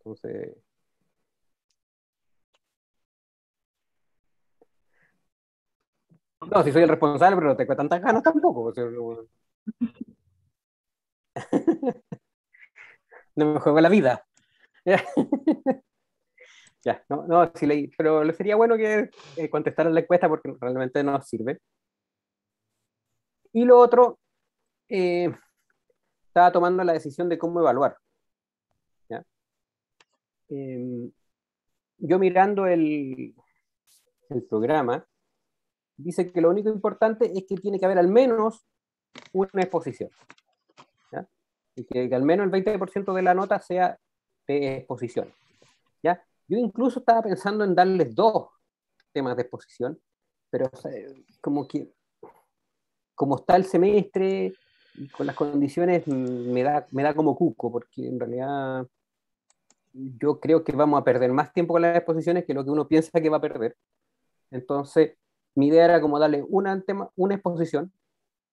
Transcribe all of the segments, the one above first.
Entonces, no, si soy el responsable, pero no tengo tantas ganas tampoco. O sea, no me juego la vida. Ya, no, no, sí leí, pero le sería bueno que contestaran la encuesta porque realmente no nos sirve. Y lo otro, eh, estaba tomando la decisión de cómo evaluar. ¿Ya? Eh, yo mirando el programa, dice que lo único importante es que tiene que haber al menos una exposición. ¿Ya? Y que al menos el 20% de la nota sea de exposición. ¿Ya? Yo incluso estaba pensando en darles 2 temas de exposición, pero o sea, como que como está el semestre y con las condiciones me da como cuco, porque en realidad yo creo que vamos a perder más tiempo con las exposiciones que lo que uno piensa que va a perder. Entonces, mi idea era como darle una exposición,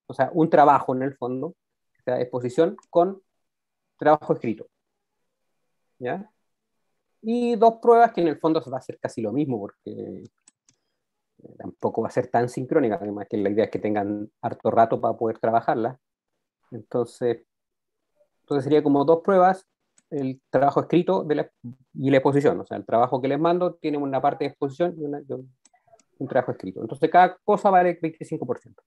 o sea, un trabajo en el fondo, o sea, exposición con trabajo escrito, ¿ya? Y 2 pruebas que en el fondo va a ser casi lo mismo, porque tampoco va a ser tan sincrónica, además que la idea es que tengan harto rato para poder trabajarla. Entonces, sería como 2 pruebas, el trabajo escrito y la exposición. O sea, el trabajo que les mando tiene una parte de exposición y un trabajo escrito. Entonces, cada cosa vale 25%.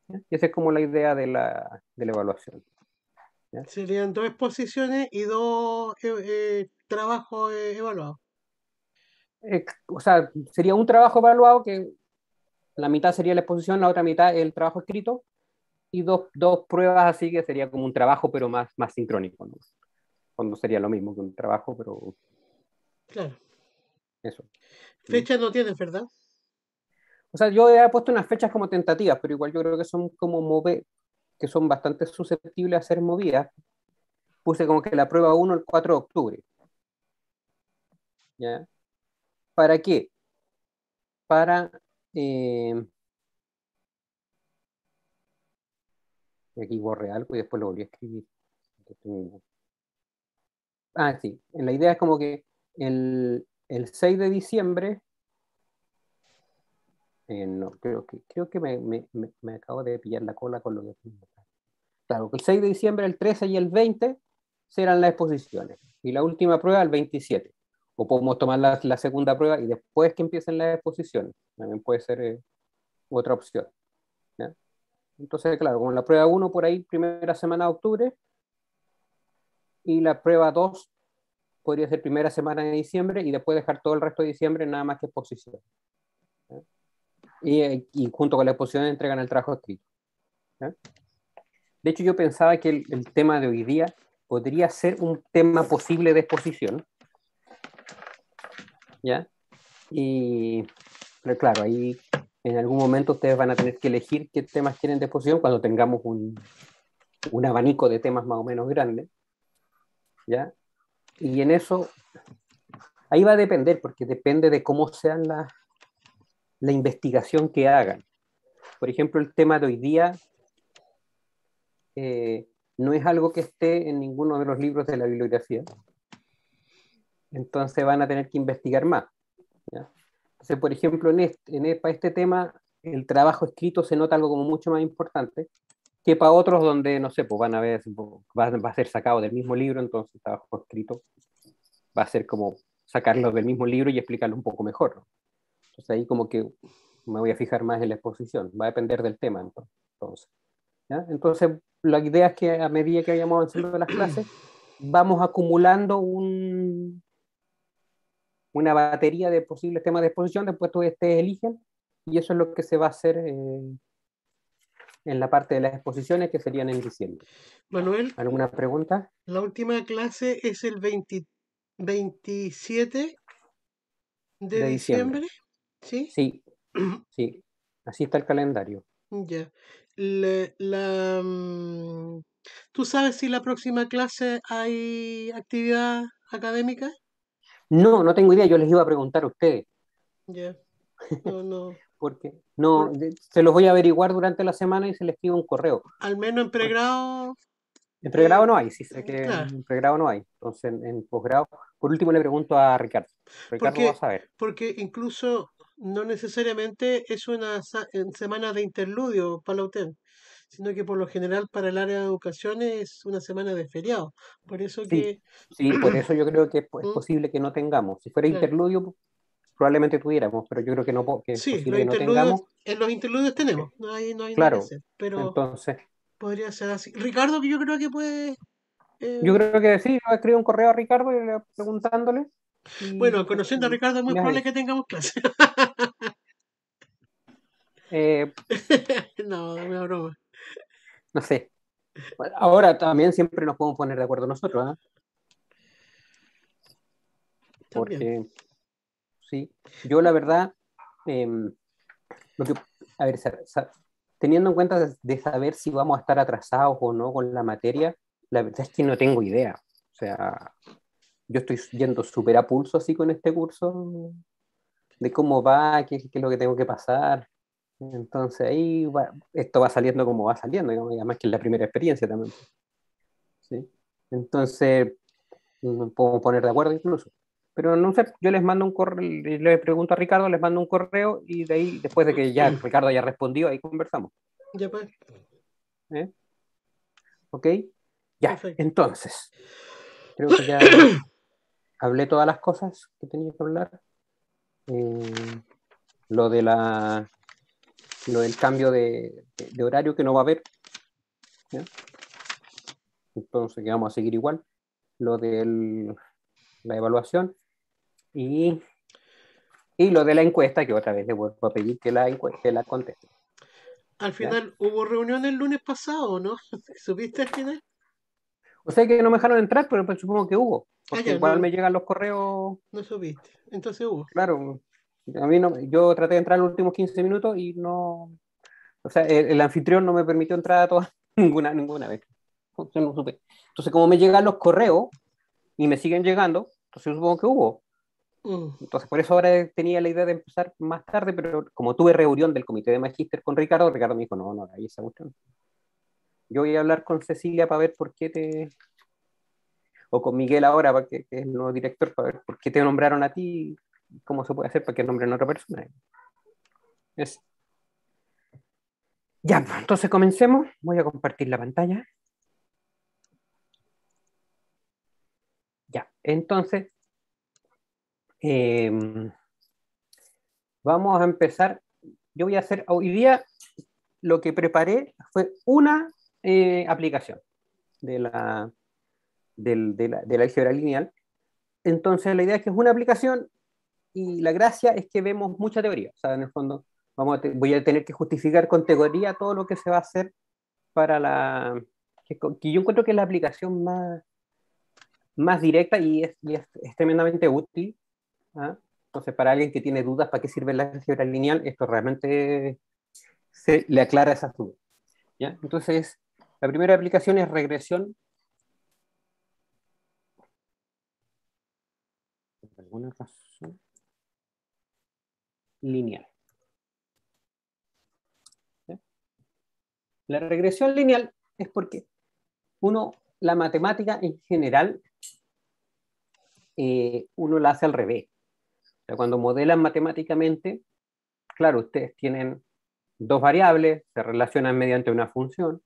¿Ya? Y esa es como la idea de la evaluación. ¿Ya? Serían 2 exposiciones y 2 trabajos evaluados. O sea, sería un trabajo evaluado que la mitad sería la exposición, la otra mitad el trabajo escrito, y 2 pruebas así que sería como un trabajo, pero más sincrónico, ¿no? Cuando sería lo mismo que un trabajo, pero Claro. eso. ¿Mm? Fecha no tienes, ¿verdad? O sea, yo he puesto unas fechas como tentativas, pero igual yo creo que son como que son bastante susceptibles a ser movidas. Puse como que la prueba uno el 4 de octubre. ¿Ya? ¿Para qué? Para... eh, aquí borré algo y después lo volví a escribir. Ah, sí. La idea es como que el 6 de diciembre, no, creo que me acabo de pillar la cola con lo que... Claro, que el 6 de diciembre, el 13 y el 20 serán las exposiciones. Y la última prueba el 27. O podemos tomar la segunda prueba y después que empiecen las exposiciones. También puede ser otra opción. ¿Ya? Entonces, claro, como la prueba uno por ahí, primera semana de octubre, y la prueba 2 podría ser primera semana de diciembre y después dejar todo el resto de diciembre nada más que exposición. ¿Ya? Y junto con la exposición entregan el trabajo escrito. ¿Ya? De hecho, yo pensaba que el tema de hoy día podría ser un tema posible de exposición, ¿ya? Y, pero claro, ahí en algún momento ustedes van a tener que elegir qué temas quieren de exposición cuando tengamos un abanico de temas más o menos grande, ¿ya? Y en eso, ahí va a depender, porque depende de cómo sea la investigación que hagan. Por ejemplo, el tema de hoy día no es algo que esté en ninguno de los libros de la bibliografía, entonces van a tener que investigar más, ¿ya? Entonces, por ejemplo, para este tema, el trabajo escrito se nota algo como mucho más importante que para otros donde, no sé, pues van a ver, va a ser sacado del mismo libro, entonces el trabajo escrito va a ser como sacarlo del mismo libro y explicarlo un poco mejor, ¿no? Entonces ahí como que me voy a fijar más en la exposición, va a depender del tema, entonces. ¿Ya? Entonces, la idea es que a medida que vayamos avanzando en las clases, vamos acumulando una batería de posibles temas de exposición, después ustedes eligen, y eso es lo que se va a hacer en la parte de las exposiciones que serían en diciembre. Manuel, ¿Alguna pregunta? la última clase es el 27 de De diciembre. diciembre, ¿sí? Sí, sí, así está el calendario. Ya. ¿Tú sabes si la próxima clase hay actividad académica? No, no tengo idea, yo les iba a preguntar a ustedes, Ya. No, no. porque no, Por- se los voy a averiguar durante la semana y se les escribe un correo. Al menos en Porque pregrado, en pregrado no hay, sí sé que claro. en pregrado no hay, entonces en posgrado, Por último le pregunto a Ricardo. Ricardo va a Porque, saber. porque incluso no necesariamente es una semana de interludio para la UTEP, sino que por lo general para el área de educación es una semana de feriado. Por eso Sí, que, sí, por eso yo creo que es ¿Mm? posible que no tengamos. Si fuera Claro. interludio, probablemente tuviéramos, pero yo creo que no, que es Sí, posible que no tengamos. en los interludios Porque, tenemos, no hay nada que claro, hacer, pero entonces, podría ser así. Ricardo, que yo creo que puede, yo eh, creo que sí, yo escribo un correo a Ricardo preguntándole bueno, conociendo a Ricardo es y muy les probable aviso. que tengamos clase. Eh, No, es una broma. no sé. Bueno, ahora también siempre nos podemos poner de acuerdo nosotros, ¿ah? También. Porque sí, yo la verdad, em, lo que, a ver, teniendo en cuenta de saber si vamos a estar atrasados o no con la materia, la verdad es que no tengo idea. O sea, yo estoy yendo súper a pulso así con este curso, de cómo va, qué es lo que tengo que pasar. Entonces ahí esto va saliendo como va saliendo, digamos, y además que es la primera experiencia también, ¿sí? Entonces, nos podemos poner de acuerdo incluso. Pero no sé, yo les mando un correo, le pregunto a Ricardo, les mando un correo y de ahí, después de que ya Ricardo haya respondido, ahí conversamos. Ya pues, ¿Eh? ¿Ok? Ya, perfecto. entonces, creo que ya hablé todas las cosas que tenía que hablar. Eh, lo de lo del cambio de horario que no va a haber, ¿ya? Entonces que vamos a seguir igual. Lo de la evaluación y, y lo de la encuesta, que otra vez le vuelvo a pedir que la conteste. Al ¿Ya? final, ¿hubo reunión el lunes pasado, no? ¿Supiste al final? O sea que no me dejaron entrar, pero pues supongo que hubo, Ah, porque ya, igual no, me llegan los correos, no supiste. Entonces hubo. claro. A mí no, yo traté de entrar los últimos 15 minutos y no, o sea, el anfitrión no me permitió entrar a todas, ninguna vez. Entonces no supe. Entonces, como me llegan los correos y me siguen llegando, entonces supongo que hubo. Mm. Entonces, por eso ahora tenía la idea de empezar más tarde, pero como tuve reunión del comité de magíster con Ricardo, Ricardo me dijo, no, no, ahí esa cuestión. Yo voy a hablar con Cecilia para ver por qué o con Miguel ahora, porque, que es el nuevo director, para ver por qué te nombraron a ti, cómo se puede hacer para que nombren a otra persona. Es, ya, pues, entonces comencemos. Voy a compartir la pantalla. Ya, entonces, eh, vamos a empezar. Yo voy a hacer hoy día lo que preparé fue una aplicación de de la álgebra lineal. Entonces, la idea es que es una aplicación y la gracia es que vemos mucha teoría. O sea, en el fondo, voy a tener que justificar con teoría todo lo que se va a hacer para que yo encuentro que es la aplicación más directa es tremendamente útil. ¿Ah? Entonces, para alguien que tiene dudas, ¿para qué sirve la álgebra lineal? Esto realmente le aclara esas dudas. ¿Ya? Entonces, la primera aplicación es regresión, por alguna razón, lineal. ¿Ya? La regresión lineal es porque la matemática en general, uno la hace al revés. O sea, cuando modelan matemáticamente, claro, ustedes tienen dos variables, se relacionan mediante una función,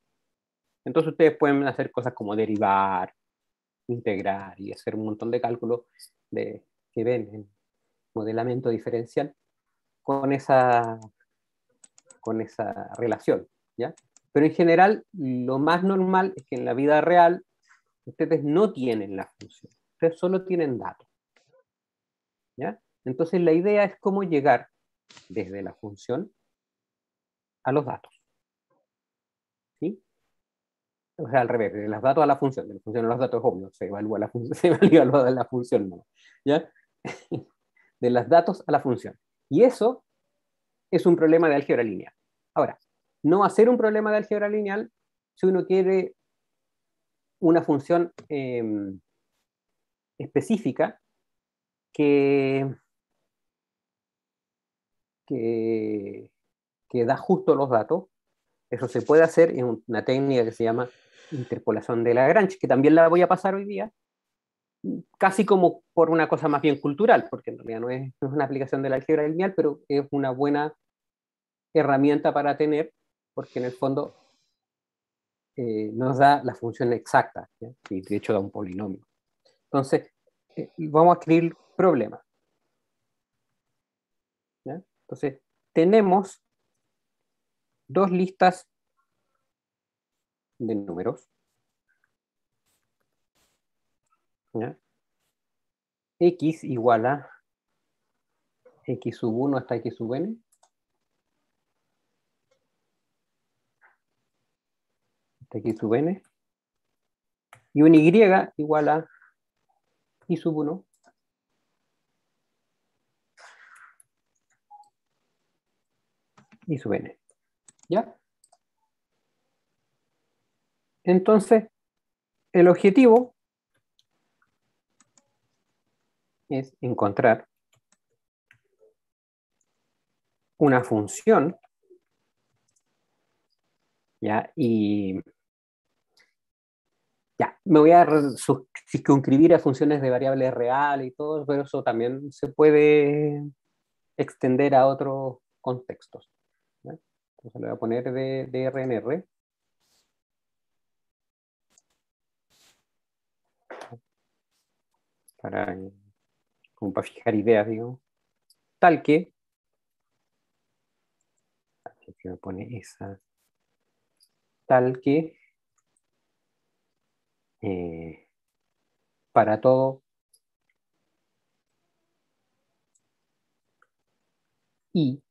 entonces ustedes pueden hacer cosas como derivar, integrar y hacer un montón de cálculos que ven en modelamiento diferencial con con esa relación, ¿ya? Pero en general, lo más normal es que en la vida real ustedes no tienen la función, ustedes solo tienen datos, ¿ya? Entonces la idea es cómo llegar desde la función a los datos, ¿sí? O sea, al revés, de los datos a la función, de la función a los datos es obvio, se evalúa la función, se evalúa la función, ¿no? ¿Ya? De los datos a la función. Y eso es un problema de álgebra lineal. Ahora, no hacer un problema de álgebra lineal si uno quiere una función específica que, que, que da justo los datos. Eso se puede hacer en una técnica que se llama interpolación de Lagrange, que también la voy a pasar hoy día, casi como por una cosa más bien cultural, porque en realidad no es una aplicación del álgebra lineal, pero es una buena herramienta para tener, porque en el fondo nos da la función exacta, ¿ya? Y de hecho da un polinomio. Entonces, vamos a escribir problemas. ¿Ya? Entonces, tenemos dos listas de números, ¿ya? X igual a x sub 1 hasta x sub n, hasta x sub n, y un y igual a y sub 1 y sub n. ¿Ya? Entonces, el objetivo es encontrar una función, ¿ya? Y ya, me voy a circunscribir a funciones de variables reales y todo, pero eso también se puede extender a otros contextos, ¿ya? Entonces le voy a poner de R en R. Para, como para fijar ideas, digamos. Tal que, aquí me pone esa, tal que para todo i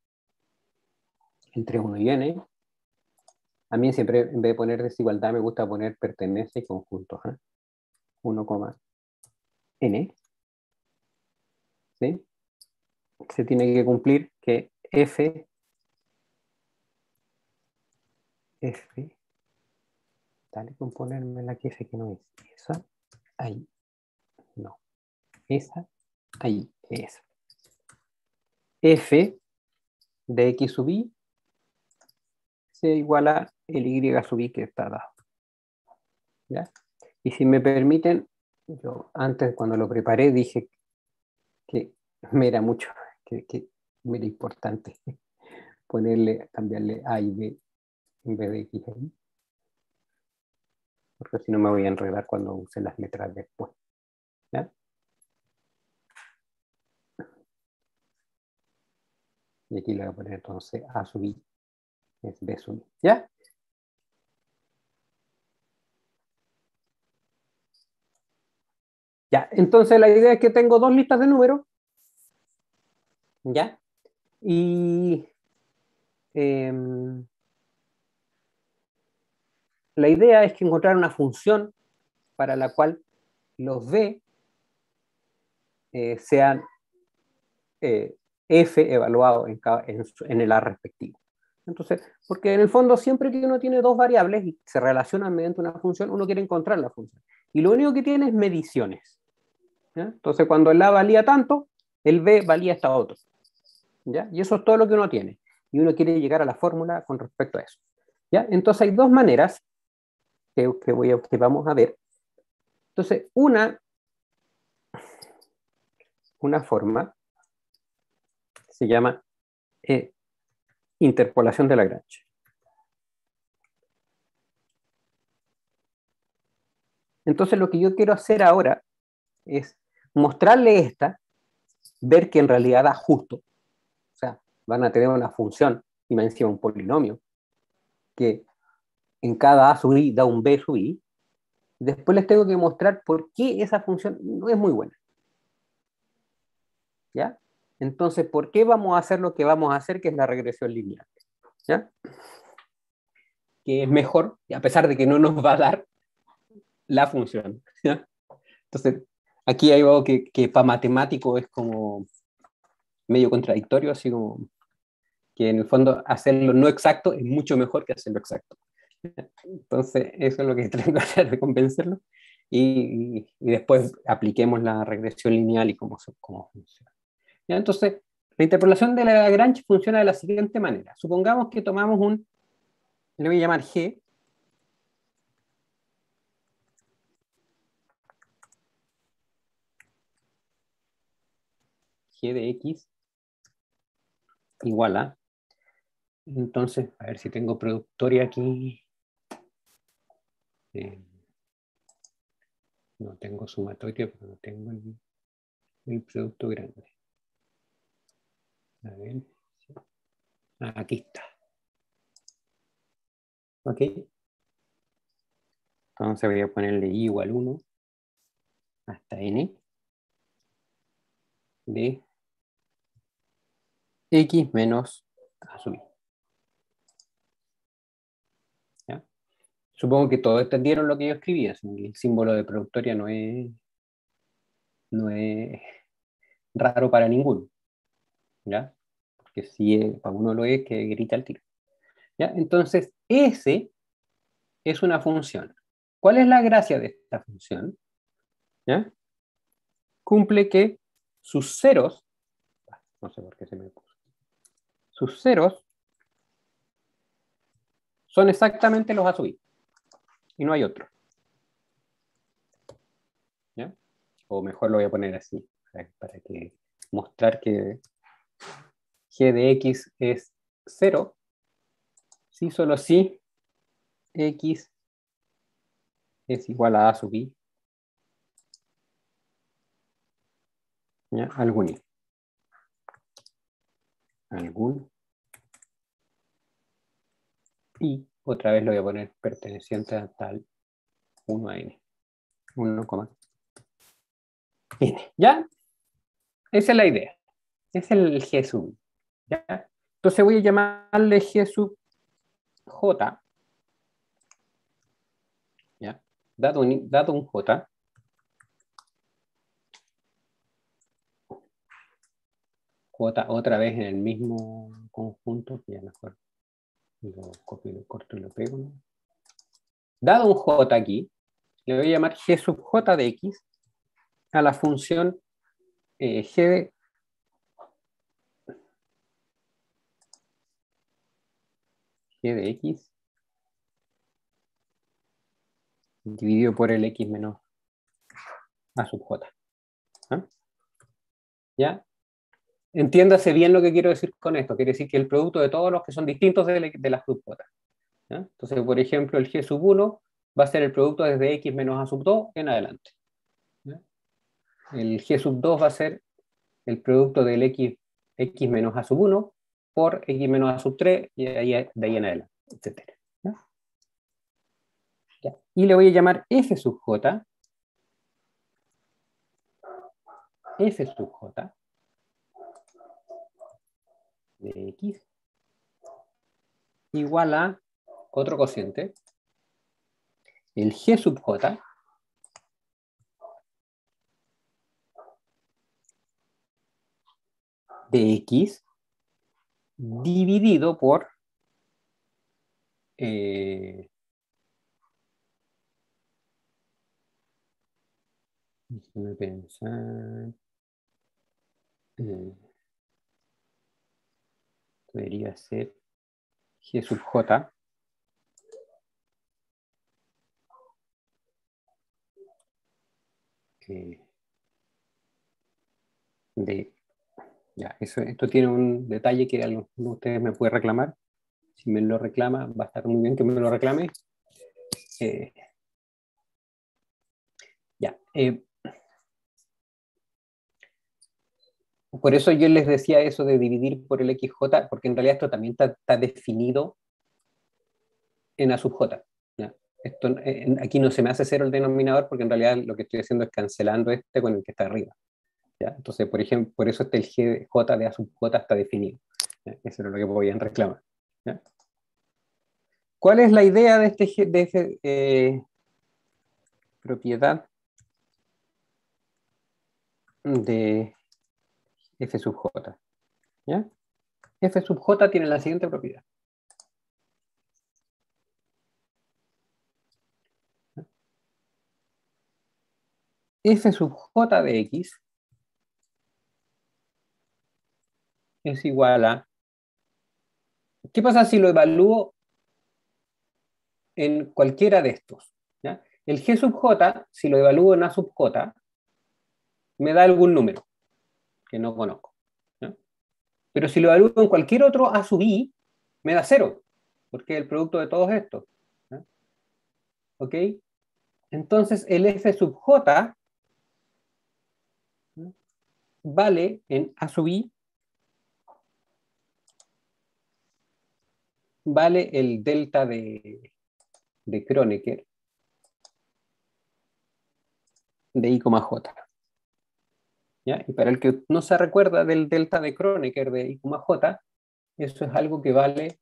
entre 1 y n, a mí siempre en vez de poner desigualdad me gusta poner pertenece y conjuntos, ¿eh? 1, n, ¿sí? Se tiene que cumplir que f, dale con ponerme la que f que no es esa, ahí, no, esa, ahí, esa. F de x sub i se iguala a el y sub i que está dado, ¿ya? Y si me permiten, yo antes cuando lo preparé dije que me era mucho, que me era importante ponerle, cambiarle A y B en vez de X y Y, porque si no me voy a enredar cuando use las letras después, ¿ya? Y aquí le voy a poner entonces A sub I, es B sub I, ¿ya? Ya, entonces la idea es que tengo dos listas de números, ¿ya? Y eh, la idea es que encontrar una función para la cual los B sean F evaluado en el A respectivo. Entonces, porque en el fondo siempre que uno tiene dos variables y se relacionan mediante una función, uno quiere encontrar la función. Y lo único que tiene es mediciones, ¿ya? Entonces, cuando el A valía tanto, el B valía hasta otro, ¿ya? Y eso es todo lo que uno tiene. Y uno quiere llegar a la fórmula con respecto a eso, ¿ya? Entonces, hay dos maneras que vamos a ver. Entonces, una forma se llama interpolación de Lagrange. Entonces, lo que yo quiero hacer ahora es mostrarle esta, ver que en realidad da justo. O sea, van a tener una función y me encima un polinomio que en cada A sub i da un B sub i. Después les tengo que mostrar por qué esa función no es muy buena, ¿ya? Entonces, ¿por qué vamos a hacer lo que vamos a hacer, que es la regresión lineal? ¿Ya? Que es mejor, a pesar de que no nos va a dar la función, ¿ya? Entonces, aquí hay algo que para matemático es como medio contradictorio, así como que en el fondo hacerlo no exacto es mucho mejor que hacerlo exacto. Entonces, eso es lo que tengo que hacer de convencerlo. Y después apliquemos la regresión lineal y cómo funciona. ¿Ya? Entonces, la interpolación de la Lagrange funciona de la siguiente manera. Supongamos que tomamos le voy a llamar G, G de X igual a, entonces, a ver si tengo productoria aquí. No tengo sumatoria, pero no tengo el producto grande. A ver. Aquí está. Ok. Entonces voy a ponerle I igual 1 hasta N de X menos A sub I. ¿Ya? Supongo que todos entendieron lo que yo escribía. El símbolo de productoria no es raro para ninguno. ¿Ya? Porque si para uno lo es, que grita al tiro. ¿Ya? Entonces, S es una función. ¿Cuál es la gracia de esta función? ¿Ya? Cumple que sus ceros, no sé por qué se me puso, sus ceros son exactamente los A sub I, y no hay otro. ¿Ya? O mejor lo voy a poner así, para que mostrar que G de X es 0, si solo si X es igual a sub I, ¿ya? Algún I. Algún I, otra vez lo voy a poner perteneciente a tal 1 a N. 1, N. ¿Ya? Esa es la idea. Es el G sub I. ¿Ya? Entonces voy a llamarle G sub J, ¿ya? Dado un J, J otra vez en el mismo conjunto, que ya mejor lo copio, lo corto y lo pego, ¿no? Dado un J aquí, le voy a llamar G sub J de X a la función G de X dividido por el X menos A sub J. ¿Ah? ¿Ya? Entiéndase bien lo que quiero decir con esto. Quiere decir que el producto de todos los que son distintos de la sub J. ¿Ya? Entonces, por ejemplo, el G sub 1 va a ser el producto desde X menos A sub 2 en adelante. ¿Ya? El G sub 2 va a ser el producto del X menos A sub 1 por X menos A sub 3 y de ahí en adelante, etc. ¿Ya? ¿Ya? Y le voy a llamar F sub J, F sub J de X igual a otro cociente, el G sub J de X dividido por déjame pensar, debería ser G sub J de, ya, esto tiene un detalle que alguno de ustedes me puede reclamar. Si me lo reclama, va a estar muy bien que me lo reclame. Ya. Por eso yo les decía eso de dividir por el XJ, porque en realidad esto también está definido en A sub J. ¿Ya? Esto, aquí no se me hace cero el denominador, porque en realidad lo que estoy haciendo es cancelando este con el que está arriba. ¿Ya? Entonces, por ejemplo, por eso el GJ de A sub J está definido. ¿Ya? Eso es lo que podían reclamar. ¿Ya? ¿Cuál es la idea de este propiedad de F sub J? ¿Ya? F sub J tiene la siguiente propiedad. F sub J de X es igual a... ¿Qué pasa si lo evalúo en cualquiera de estos? ¿Ya? El G sub J, si lo evalúo en A sub J, me da algún número que no conozco. Pero si lo evalúo en cualquier otro A sub I, me da 0, porque es el producto de todos estos. ¿Eh? ¿Ok? Entonces el F sub J, ¿no?, vale en A sub I, vale el delta de Kronecker de I, J. ¿Ya? Y para el que no se recuerda del delta de Kronecker de I, J, eso es algo que vale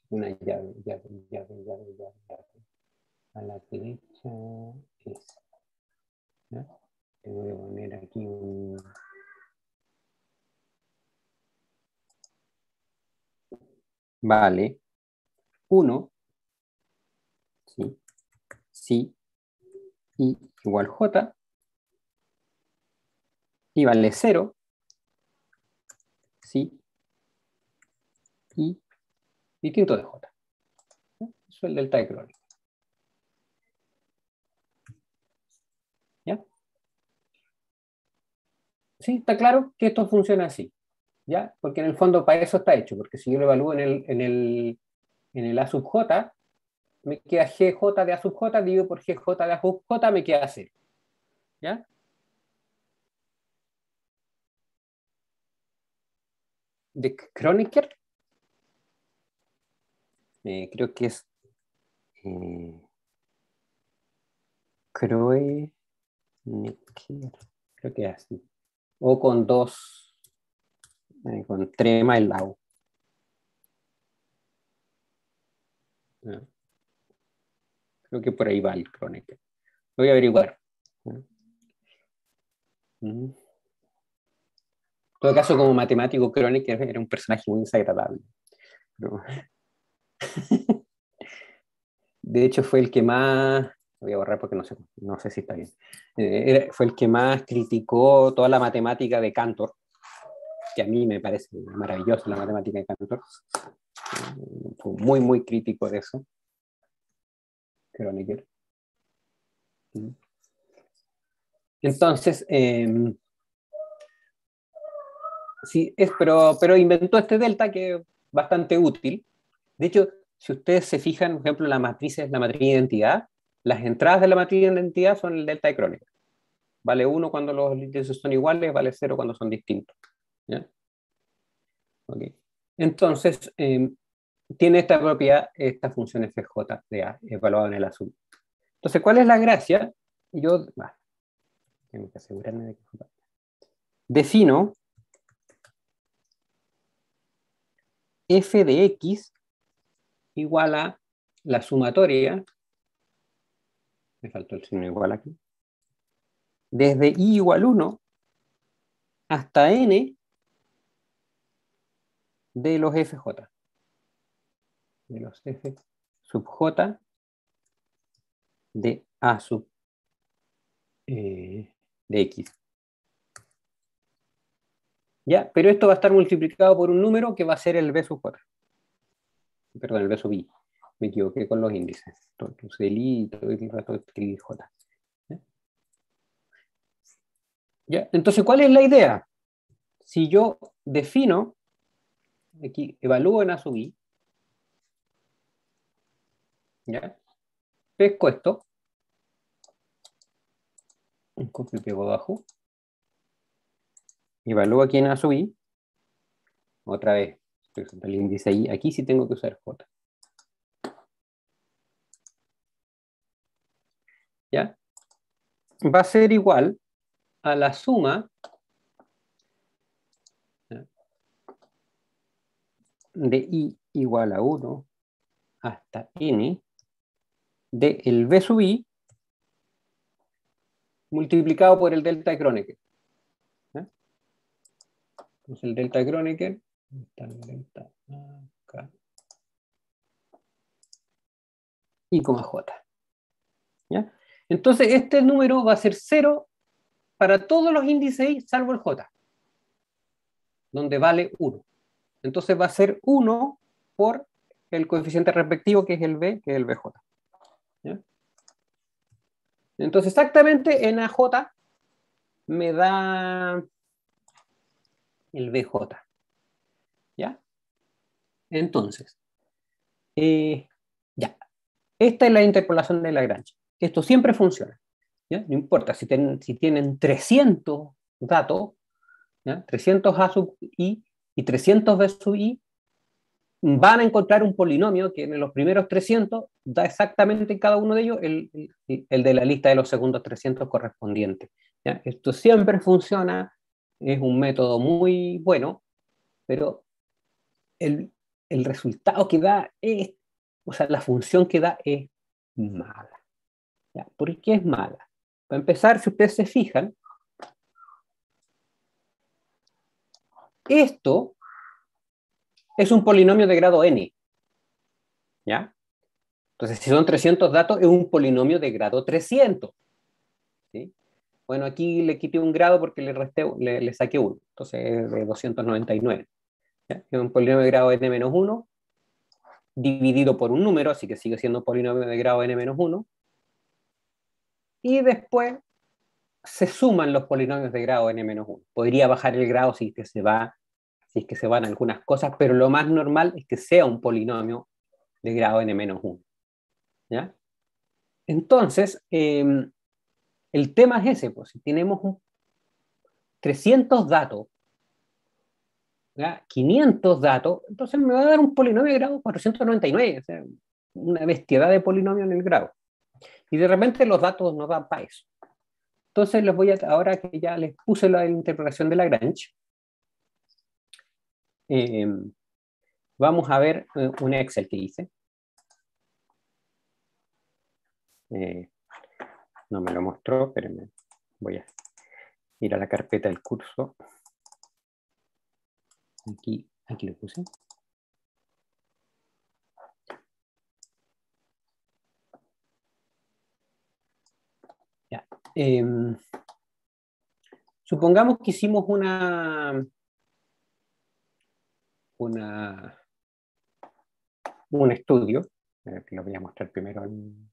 una llave. A la derecha es. ¿Ya? Voy a poner aquí un... Vale 1, sí, sí, I igual J, y vale 0, sí, I distinto de J. ¿Ya? Eso es el delta de Kronecker. ¿Ya? ¿Sí? ¿Está claro que esto funciona así? ¿Ya? Porque en el fondo para eso está hecho, porque si yo lo evalúo en el A sub J, me queda GJ de A sub J, dividido por GJ de A sub J, me queda 0. ¿Ya? De Kronecker, creo que es Kronecker, creo que es así. O con dos, con trema el lado. ¿Ya? Creo que por ahí va el Kronecker. Voy a averiguar. ¿Ya? En todo caso, como matemático, Kronecker era un personaje muy desagradable. Pero, de hecho, fue el que más, voy a borrar porque no sé si está bien, fue el que más criticó toda la matemática de Cantor, que a mí me parece maravillosa la matemática de Cantor. Fue muy, muy crítico de eso, Kronecker. Entonces, sí, pero inventó este delta que es bastante útil. De hecho, si ustedes se fijan, por ejemplo, en la matriz de identidad, las entradas de la matriz de identidad son el delta de Kronecker. Vale 1 cuando los índices son iguales, vale 0 cuando son distintos. ¿Ya? Okay. Entonces, tiene esta propiedad, esta función FJ de A, evaluada en el azul. Entonces, ¿cuál es la gracia? Yo, tengo que asegurarme de que defino f de x igual a la sumatoria, me faltó el signo igual aquí, desde i igual 1 hasta n de los fj, de los f sub j de a sub de x. ¿Ya? Pero esto va a estar multiplicado por un número que va a ser el b sub j. Perdón, el b sub i. Me equivoqué con los índices. Entonces el i y todo el rato escribí j. ¿Ya? ¿Ya? Entonces, ¿cuál es la idea? Si yo defino, aquí evalúo en a sub i, ¿ya? Pesco esto, copio y pego abajo, evalúo aquí en a sub i, otra vez, estoy usando el índice i, aquí sí tengo que usar j. ¿Ya? Va a ser igual a la suma, ¿ya?, de i igual a 1 hasta n de el b sub i multiplicado por el delta de Kronecker. ¿Ya? Entonces el delta de Kronecker, está el delta acá, i, j. ¿Ya? Entonces este número va a ser 0 para todos los índices i salvo el j, donde vale 1. Entonces va a ser 1 por el coeficiente respectivo, que es el b, que es el bj. ¿Ya? Entonces exactamente en AJ me da el BJ. Entonces, ya, esta es la interpolación de Lagrange. Esto siempre funciona, ¿ya? No importa si tienen 300 datos, ¿ya? 300 A sub i y 300 B sub i, van a encontrar un polinomio que en los primeros 300 da exactamente en cada uno de ellos el de la lista de los segundos 300 correspondientes, ¿ya? Esto siempre funciona, es un método muy bueno, pero el, el resultado que da es, o sea, la función que da es mala, ¿ya? ¿Por qué es mala? Para empezar, si ustedes se fijan, esto es un polinomio de grado n, ¿ya? Entonces, si son 300 datos, es un polinomio de grado 300, ¿sí? Bueno, aquí le quité un grado porque le saqué uno, entonces es de 299, ¿ya? Es un polinomio de grado n-1 dividido por un número, así que sigue siendo un polinomio de grado n-1, y después se suman los polinomios de grado n-1. Podría bajar el grado si es que se van algunas cosas, pero lo más normal es que sea un polinomio de grado n-1, ¿ya? Entonces, el tema es ese, pues si tenemos 300 datos, ¿ya? 500 datos, entonces me va a dar un polinomio de grado 499, o sea, una bestiedad de polinomio en el grado. Y de repente los datos no dan para eso. Entonces ahora que ya les puse la interpretación de Lagrange, eh, vamos a ver un Excel que hice. No me lo mostró, pero voy a ir a la carpeta del curso. Aquí lo puse. Ya. Supongamos que hicimos un estudio, que lo voy a mostrar primero el,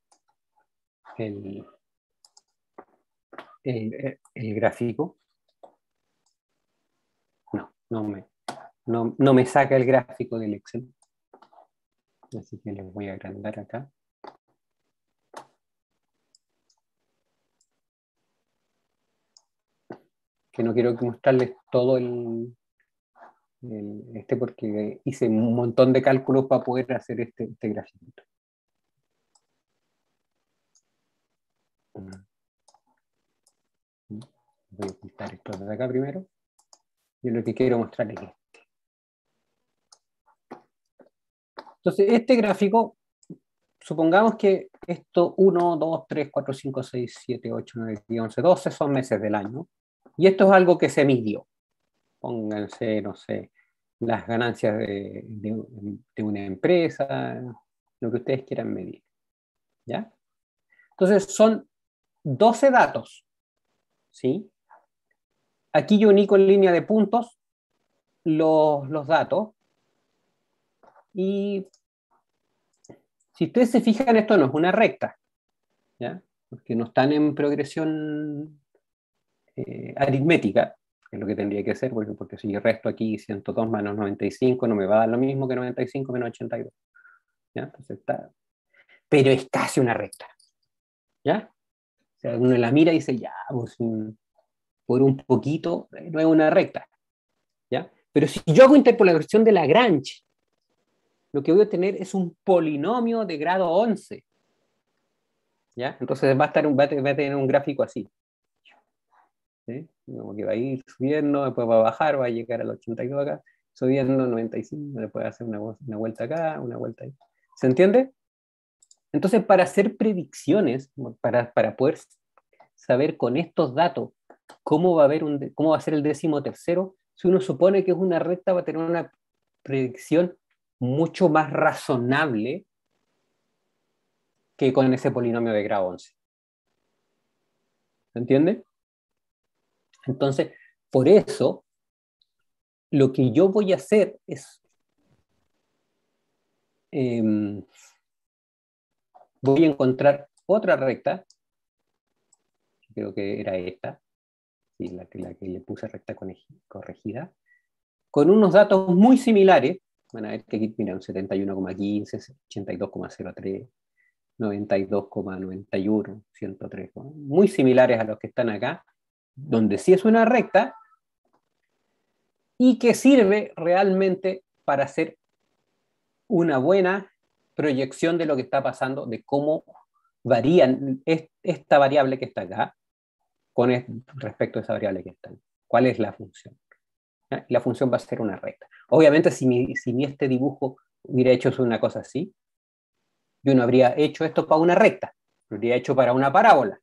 el gráfico. No me saca el gráfico del Excel. Así que les voy a agrandar acá. Que no quiero mostrarles todo porque hice un montón de cálculos para poder hacer este gráfico. Voy a ocultar esto de acá primero. Yo lo que quiero mostrarles es este. Entonces, este gráfico, supongamos que esto 1, 2, 3, 4, 5, 6, 7, 8, 9, 10, 11, 12 son meses del año. Y esto es algo que se midió. Pónganse, no sé, las ganancias de una empresa, lo que ustedes quieran medir, ¿ya? Entonces son 12 datos, ¿sí? Aquí yo uní con línea de puntos los datos, y si ustedes se fijan, esto no es una recta, ¿ya? Porque no están en progresión aritmética, que es lo que tendría que ser, porque si yo resto aquí 102 menos 95, no me va a dar lo mismo que 95 menos 82, ¿ya? Entonces está, pero es casi una recta, ¿ya? O sea, uno la mira y dice, ya, pues, por un poquito, no es una recta, ¿ya? Pero si yo hago interpolación de Lagrange, lo que voy a tener es un polinomio de grado 11, ¿ya? Entonces va a tener un gráfico así, ¿sí? Como que va a ir subiendo, después va a bajar, va a llegar al 82 acá, subiendo 95, después va a hacer una vuelta acá, una vuelta ahí. ¿Se entiende? Entonces, para hacer predicciones, para poder saber con estos datos cómo va a ser el 13º, si uno supone que es una recta, va a tener una predicción mucho más razonable que con ese polinomio de grado 11. ¿Se entiende? Entonces, por eso, lo que yo voy a hacer es, voy a encontrar otra recta, creo que era esta, sí, la que le puse recta corregida, con unos datos muy similares, Van a ver que aquí, mira, un 71,15, 82,03, 92,91, 103, muy similares a los que están acá, donde sí es una recta y que sirve realmente para hacer una buena proyección de lo que está pasando, de cómo varían esta variable que está acá con respecto a esa variable que está. ¿Cuál es la función? ¿Ya? La función va a ser una recta. Obviamente, si este dibujo hubiera hecho una cosa así, yo no habría hecho esto para una recta, lo habría hecho para una parábola.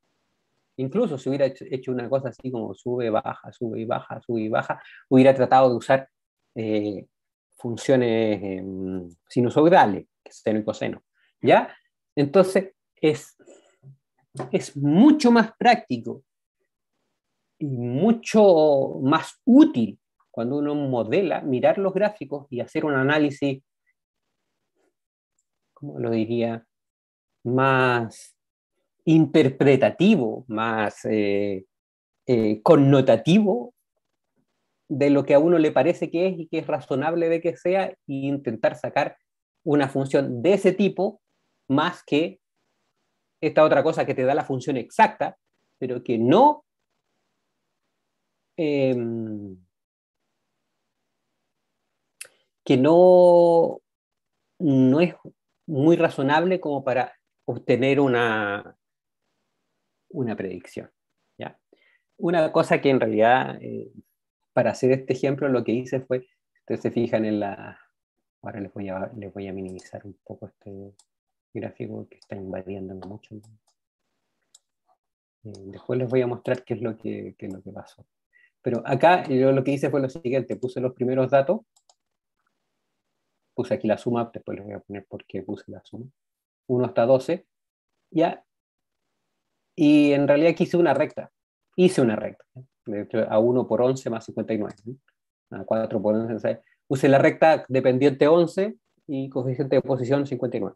Incluso si hubiera hecho una cosa así como sube, baja, sube y baja, sube y baja, hubiera tratado de usar funciones sinusoidales, seno y coseno. ¿Ya? Entonces, es mucho más práctico y mucho más útil cuando uno modela, mirar los gráficos y hacer un análisis, ¿cómo lo diría? Más interpretativo, más connotativo de lo que a uno le parece que es y que es razonable de que sea, e intentar sacar una función de ese tipo más que esta otra cosa que te da la función exacta, pero que eh, no es muy razonable como para obtener una predicción. ¿Ya? Una cosa que en realidad, para hacer este ejemplo, lo que hice fue, ustedes se fijan en la... Ahora les voy a minimizar un poco este gráfico que está invadiendo mucho. Después les voy a mostrar qué es qué es lo que pasó. Pero acá yo lo que hice fue lo siguiente, puse los primeros datos, puse aquí la suma, después les voy a poner por qué puse la suma, 1 hasta 12, ya, y en realidad aquí hice una recta, de hecho, a 1 por 11 más 59, ¿no? A 4 por 11, o sea, puse la recta dependiente 11 y coeficiente de posición 59,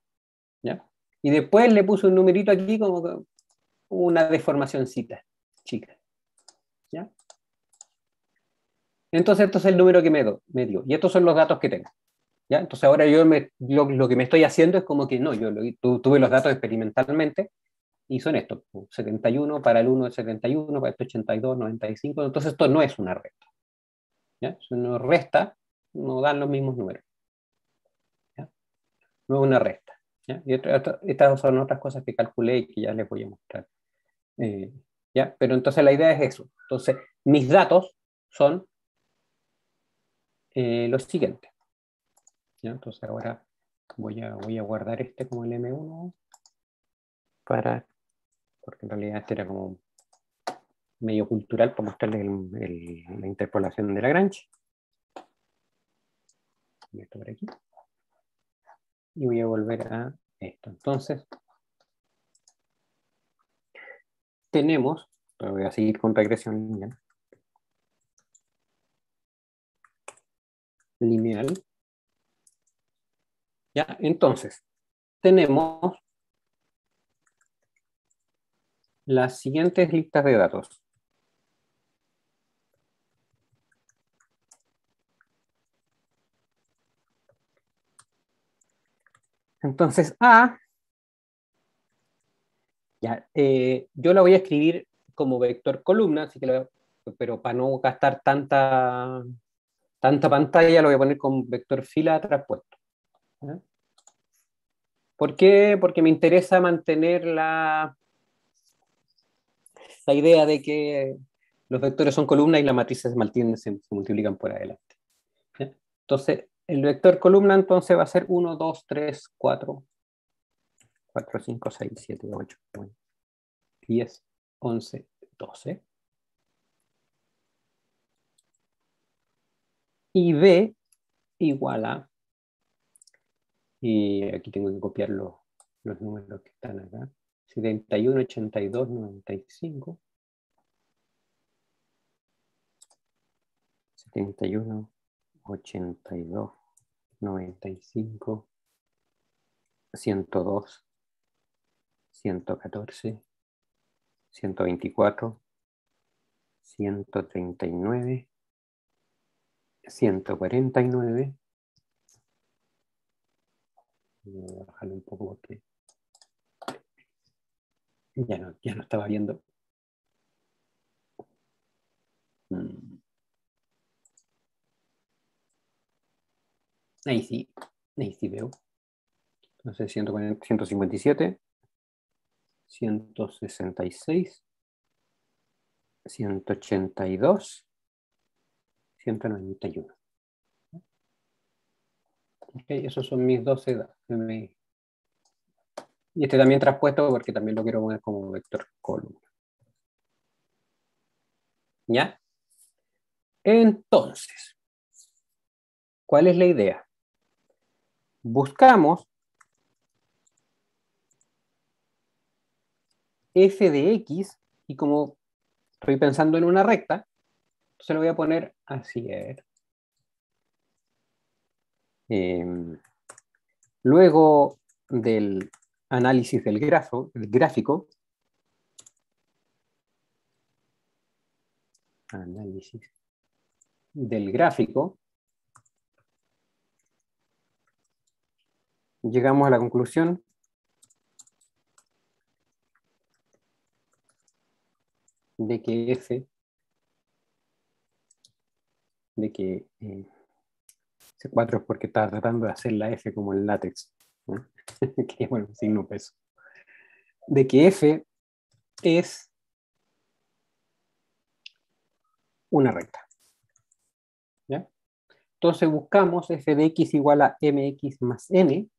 ¿ya? Y después le puse un numerito aquí como una deformacióncita chica, ¿ya? Entonces, esto es el número que me dio. Y estos son los datos que tengo. ¿Ya? Entonces, ahora lo que me estoy haciendo es como que no, yo tuve los datos experimentalmente y son estos: 71 para el 1 es 71, para este 82, 95. Entonces, esto no es una recta. ¿Ya? Si uno resta, no dan los mismos números. ¿Ya? No es una recta. ¿Ya? Y estas son otras cosas que calculé y que ya les voy a mostrar. Eh, ¿Ya? Pero entonces la idea es eso. Entonces, mis datos son los siguientes. ¿Ya? Entonces ahora voy a guardar este como el M1 porque en realidad este era como medio cultural para mostrarles la interpolación de Lagrange. Y esto por aquí. Y voy a volver a esto. Entonces, tenemos, voy a seguir con regresión lineal. Ya, entonces, tenemos las siguientes listas de datos. Entonces, ya, yo la voy a escribir como vector columna, así que pero para no gastar tanta pantalla, lo voy a poner con vector fila traspuesto. ¿Ya? ¿Por qué? Porque me interesa mantener la idea de que los vectores son columnas y las matrices se multiplican por adelante. ¿Ya? Entonces, el vector columna entonces va a ser 1, 2, 3, 4, 4, 5, 6, 7, 8, 9, 10, 11, 12. Y B igual a, y aquí tengo que copiar los números que están acá, 71, 82, 95, 71, 82, 95, 102, 114, 124, 139, 149, Voy a bajarlo un poco porque ya no estaba viendo. Ahí sí veo. Entonces 140, 157, 166, 182, 191. Okay, esos son mis 12 datos. Y este también traspuesto porque también lo quiero poner como vector columna. ¿Ya? Entonces, ¿cuál es la idea? Buscamos f de x y como estoy pensando en una recta, entonces lo voy a poner así. Luego del análisis del gráfico, análisis del gráfico, llegamos a la conclusión de que f, de que C4 es porque estaba tratando de hacer la f como el látex, ¿no? Que bueno, signo peso. De que f es una recta. ¿Ya? Entonces buscamos f de x igual a mx más n,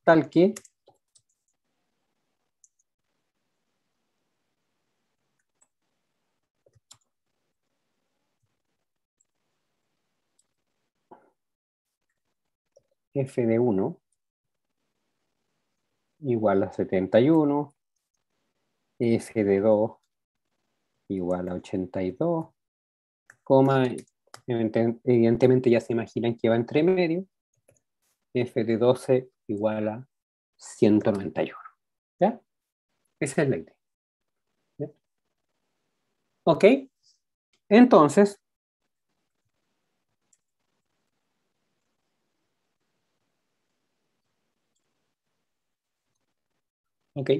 tal que f de 1 igual a 71, f de 2 igual a 82, coma, evidentemente ya se imaginan que va entre medio, f de 12 igual a 191. ¿Ya? Esa es la idea. ¿Ya? ¿Ok? Entonces, ok,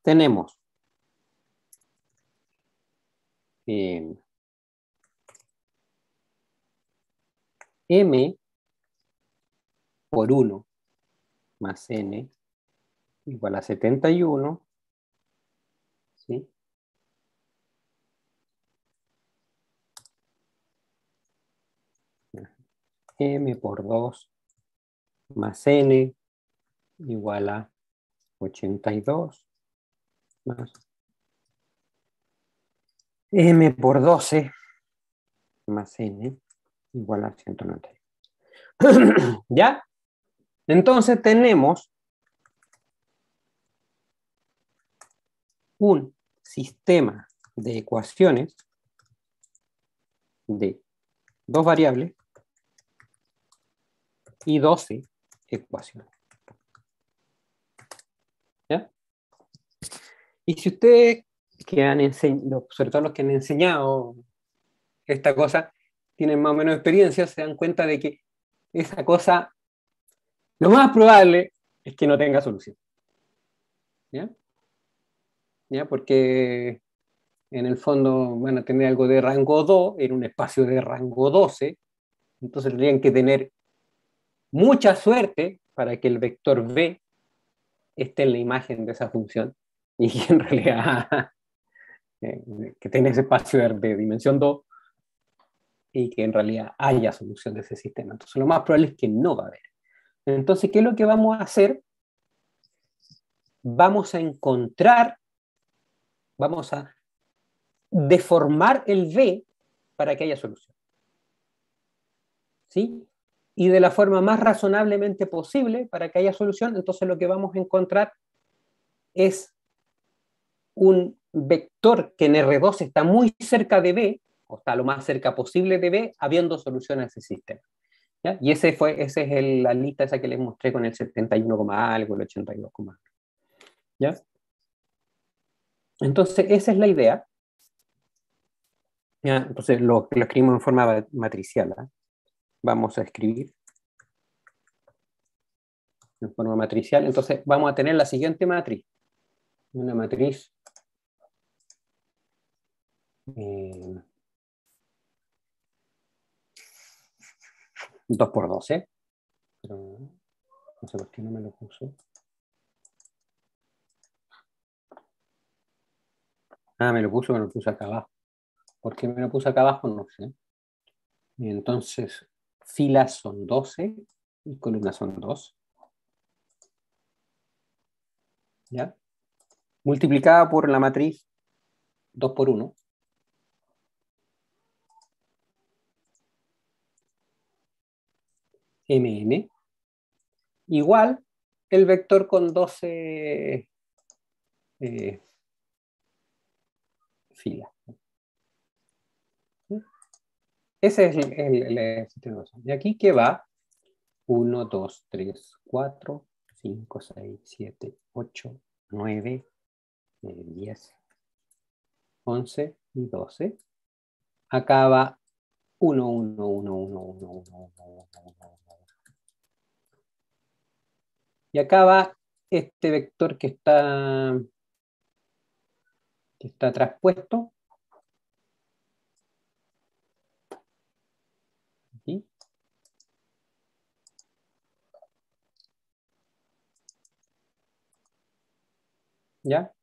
tenemos m por 1 más n igual a 71, ¿sí? M por 2 más n igual a 82 más m por 12 más n igual a 191. ¿Ya? Entonces tenemos un sistema de ecuaciones de dos variables y 12 ecuaciones. ¿Ya? Y si ustedes que han enseñado, sobre todo los que han enseñado esta cosa, tienen más o menos experiencia, se dan cuenta de que esa cosa, lo más probable es que no tenga solución. ¿Ya? ¿Ya? Porque en el fondo van a tener algo de rango 2 en un espacio de rango 12, entonces tendrían que tener mucha suerte para que el vector b esté en la imagen de esa función y que en realidad que tenga ese espacio de dimensión 2 y que en realidad haya solución de ese sistema. Entonces lo más probable es que no va a haber. Entonces, ¿qué es lo que vamos a hacer? Vamos a encontrar, vamos a deformar el B para que haya solución. ¿Sí? Y de la forma más razonablemente posible para que haya solución, entonces lo que vamos a encontrar es un vector que en R2 está muy cerca de B, o está lo más cerca posible de B, habiendo solución a ese sistema. ¿Ya? Y esa es la lista esa que les mostré con el 71, algo, el 82, ¿ya? Entonces, esa es la idea. ¿Ya? Entonces, lo escribimos en forma matricial. ¿eh? Vamos a escribir en forma matricial. Entonces vamos a tener la siguiente matriz. Una matriz 2 por 12. Pero no sé por qué no me lo puso. Me lo puso acá abajo. ¿Por qué me lo puso acá abajo? No sé. Y entonces, filas son 12 y columnas son 2. ¿Ya? Multiplicada por la matriz 2 por 1. Mn. Igual el vector con 12 filas. Ese es el sistema. ¿Y aquí qué va? 1, 2, 3, 4, 5, 6, 7, 8, 9, 10, 11 y 12. Acá va 1, 1, 1, 1, 1, 1, 1, 1, 1. Y acá va este vector que está traspuesto. Aquí. ¿Ya?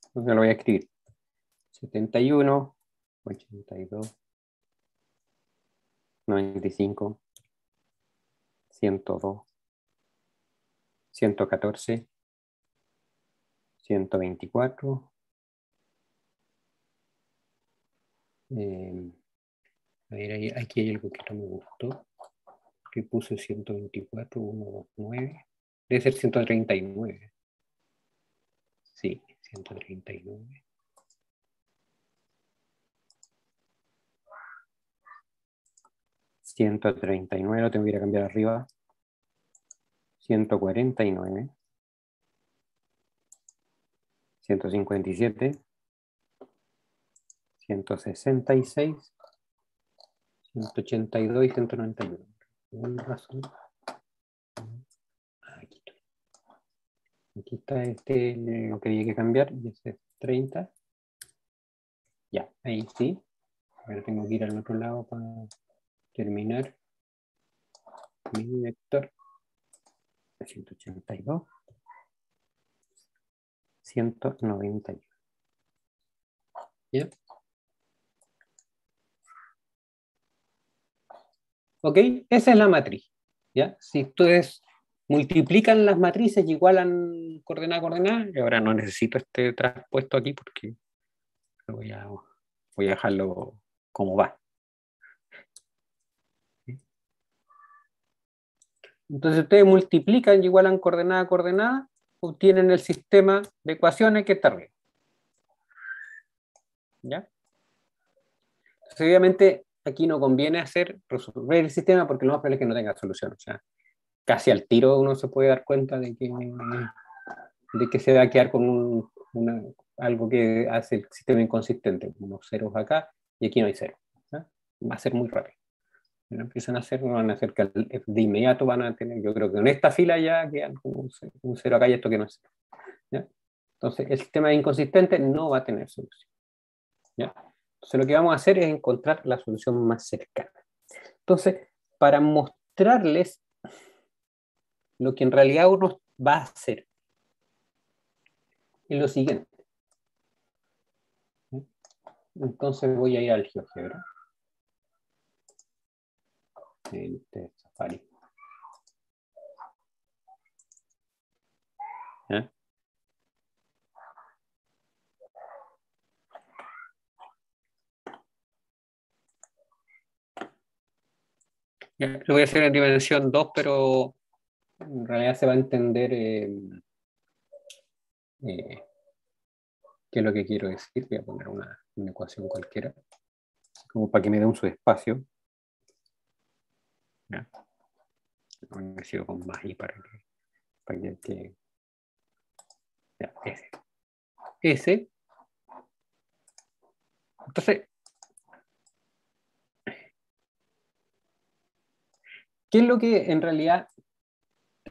Entonces lo voy a escribir. 71, 82, 95, 102, 114, 124. A ver, aquí hay algo que no me gustó. Que puse 124, 129. Debe ser 139. Sí, 139. 139, lo tengo que ir a cambiar arriba. 149. 157. 166. 182 y 191. ¿Por alguna razón? Aquí está lo que había que cambiar, y ese es 30. Ya, ahí sí. Ahora tengo que ir al otro lado para terminar mi vector. 182. 191. ¿Ya? Ok, esa es la matriz. ¿Ya? Si ustedes multiplican las matrices y igualan coordenada a coordenada, y ahora no necesito este traspuesto aquí porque voy a dejarlo como va. Entonces ustedes multiplican y igualan coordenada a coordenada, obtienen el sistema de ecuaciones que está arriba. ¿Ya? Entonces, obviamente aquí no conviene resolver el sistema porque lo más probable es que no tenga solución. O sea, casi al tiro uno se puede dar cuenta de que se va a quedar con algo que hace el sistema inconsistente, unos ceros acá y aquí no hay cero. ¿Ya? Va a ser muy rápido. Lo empiezan a hacer, no van a hacer que de inmediato van a tener, yo creo que en esta fila ya quedan como un cero acá y esto que no es cero. ¿Ya? Entonces el sistema inconsistente no va a tener solución. ¿Ya? Entonces lo que vamos a hacer es encontrar la solución más cercana. Entonces, para mostrarles lo que en realidad uno va a hacer es lo siguiente. Entonces voy a ir al GeoGebra. En Safari. ¿Ya? Lo voy a hacer en dimensión 2, pero en realidad se va a entender qué es lo que quiero decir. Voy a poner una ecuación cualquiera, como para que me dé un subespacio. ¿Ya? Me sigo con más y para que ya, ese. Entonces, ¿qué es lo que en realidad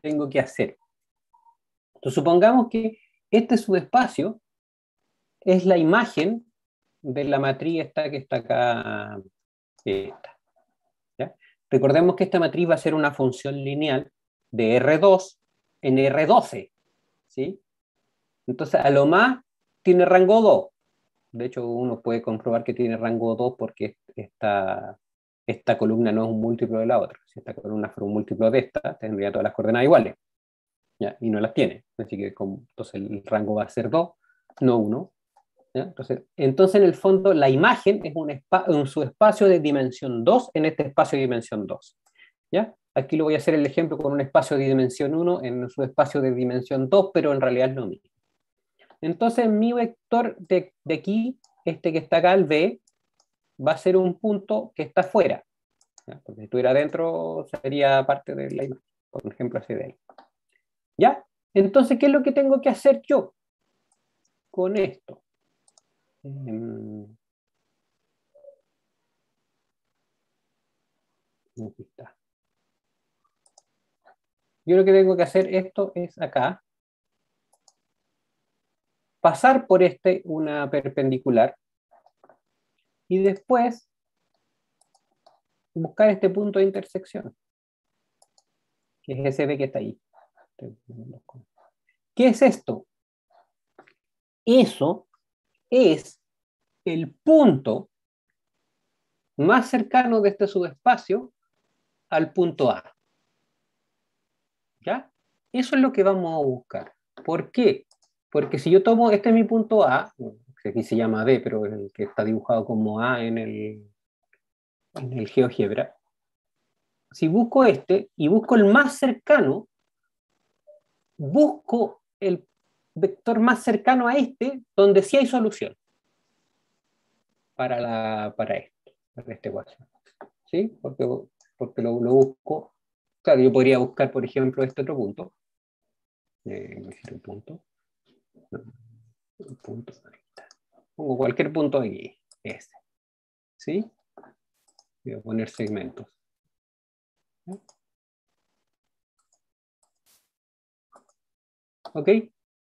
tengo que hacer? Entonces, supongamos que este subespacio es la imagen de la matriz esta que está acá, esta, ¿ya? Recordemos que esta matriz va a ser una función lineal de R2 en R12, ¿sí? Entonces, a lo más tiene rango 2. De hecho, uno puede comprobar que tiene rango 2 porque esta columna no es un múltiplo de la otra. Si esta columna fuera un múltiplo de esta, tendría todas las coordenadas iguales, ¿ya? Y no las tiene. Así que entonces el rango va a ser 2, no 1. ¿Ya? Entonces, en el fondo, la imagen es un subespacio de dimensión 2 en este espacio de dimensión 2. ¿Ya? Aquí lo voy a hacer el ejemplo con un espacio de dimensión 1 en un subespacio de dimensión 2, pero en realidad es lo mismo. Entonces, mi vector de aquí, este que está acá, el B, va a ser un punto que está fuera. ¿Ya? Porque si estuviera adentro, sería parte de la imagen. Por ejemplo, así de ahí. ¿Ya? Entonces, ¿qué es lo que tengo que hacer yo con esto? Aquí está. Yo lo que tengo que hacer esto es acá, pasar por una perpendicular y después buscar este punto de intersección, que es ese B que está ahí. ¿Qué es esto? Eso es el punto más cercano de este subespacio al punto A. ¿Ya? Eso es lo que vamos a buscar. ¿Por qué? Porque si yo tomo, este es mi punto A, que aquí se llama B, pero el que está dibujado como A en el GeoGebra. Si busco este y busco el más cercano, busco el vector más cercano a este, donde sí hay solución para esta ecuación. ¿Sí? Porque lo busco. Claro, yo podría buscar, por ejemplo, este otro punto. Un punto. Un punto. Pongo cualquier punto aquí. Este. ¿Sí? Voy a poner segmentos. ¿Ok?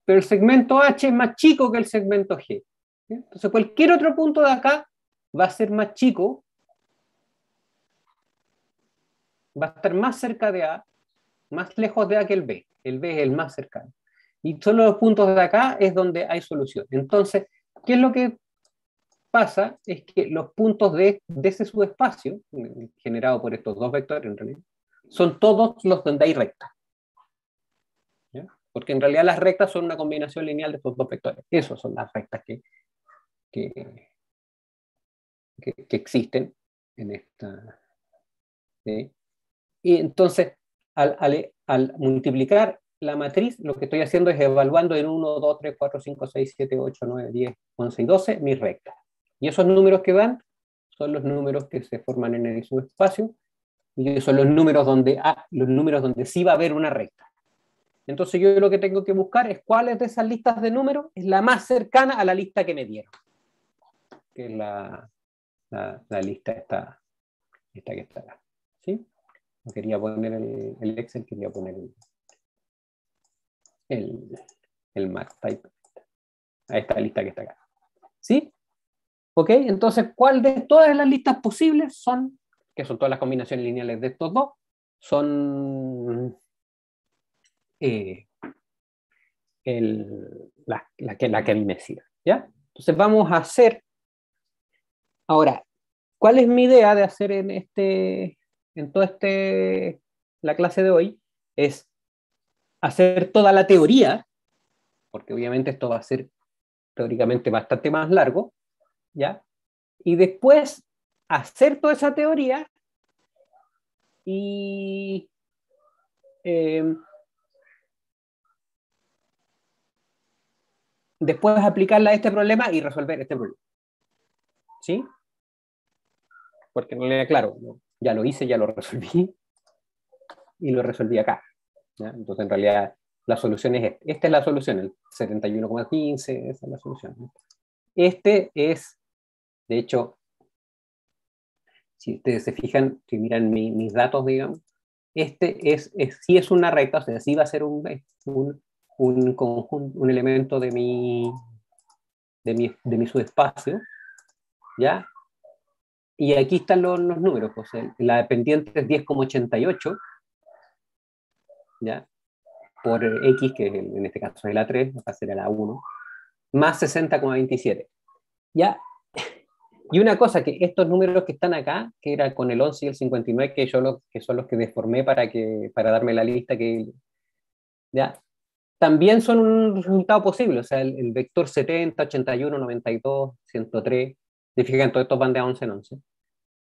Pero el segmento H es más chico que el segmento G. ¿Sí? Entonces, cualquier otro punto de acá va a ser más chico, va a estar más cerca de A, más lejos de A que el B. El B es el más cercano. Y solo los puntos de acá es donde hay solución. Entonces, ¿qué es lo que pasa? Es que los puntos de ese subespacio, generado por estos dos vectores en realidad, son todos los donde hay recta. ¿Ya? Porque en realidad las rectas son una combinación lineal de estos dos vectores. Esas son las rectas que existen en esta. ¿Sí? Y entonces, al multiplicar la matriz, lo que estoy haciendo es evaluando en 1, 2, 3, 4, 5, 6, 7, 8, 9, 10, 11 y 12 mis rectas. Y esos números que dan son los números que se forman en el subespacio y son los números donde sí va a haber una recta. Entonces yo lo que tengo que buscar es cuáles de esas listas de números es la más cercana a la lista que me dieron, que es la lista esta que está acá. ¿Sí? No quería poner el Excel, quería poner el MathType a esta lista que está acá. ¿Sí? ¿Ok? Entonces, ¿cuál de todas las listas posibles son, que son todas las combinaciones lineales de estos dos, son la que a mí me sirve? ¿Ya? Entonces vamos a hacer, ahora, ¿cuál es mi idea de hacer en toda la clase de hoy? Es hacer toda la teoría, porque obviamente esto va a ser teóricamente bastante más largo, ¿ya? Y después hacer toda esa teoría y eh, después aplicarla a este problema y resolver este problema. ¿Sí? Porque en realidad, claro, ya lo hice, ya lo resolví y lo resolví acá. ¿Ya? Entonces, en realidad, la solución es esta. Esta es la solución, el 71,15, esa es la solución. Este es, de hecho, si ustedes se fijan, si miran mis datos, digamos, sí es una recta, o sea, sí va a ser un conjunto, un elemento de mi subespacio, ¿ya? Y aquí están los números, pues la pendiente es 10,88, ¿ya? Por X, que en este caso es la 3, va a ser la 1, más 60,27. ¿Ya? Y una cosa, que estos números que están acá, que era con el 11 y el 59, que son los que deformé para darme la lista, ¿ya? También son un resultado posible, o sea, el vector 70, 81, 92, 103, si fijan, todos estos van de 11 en 11.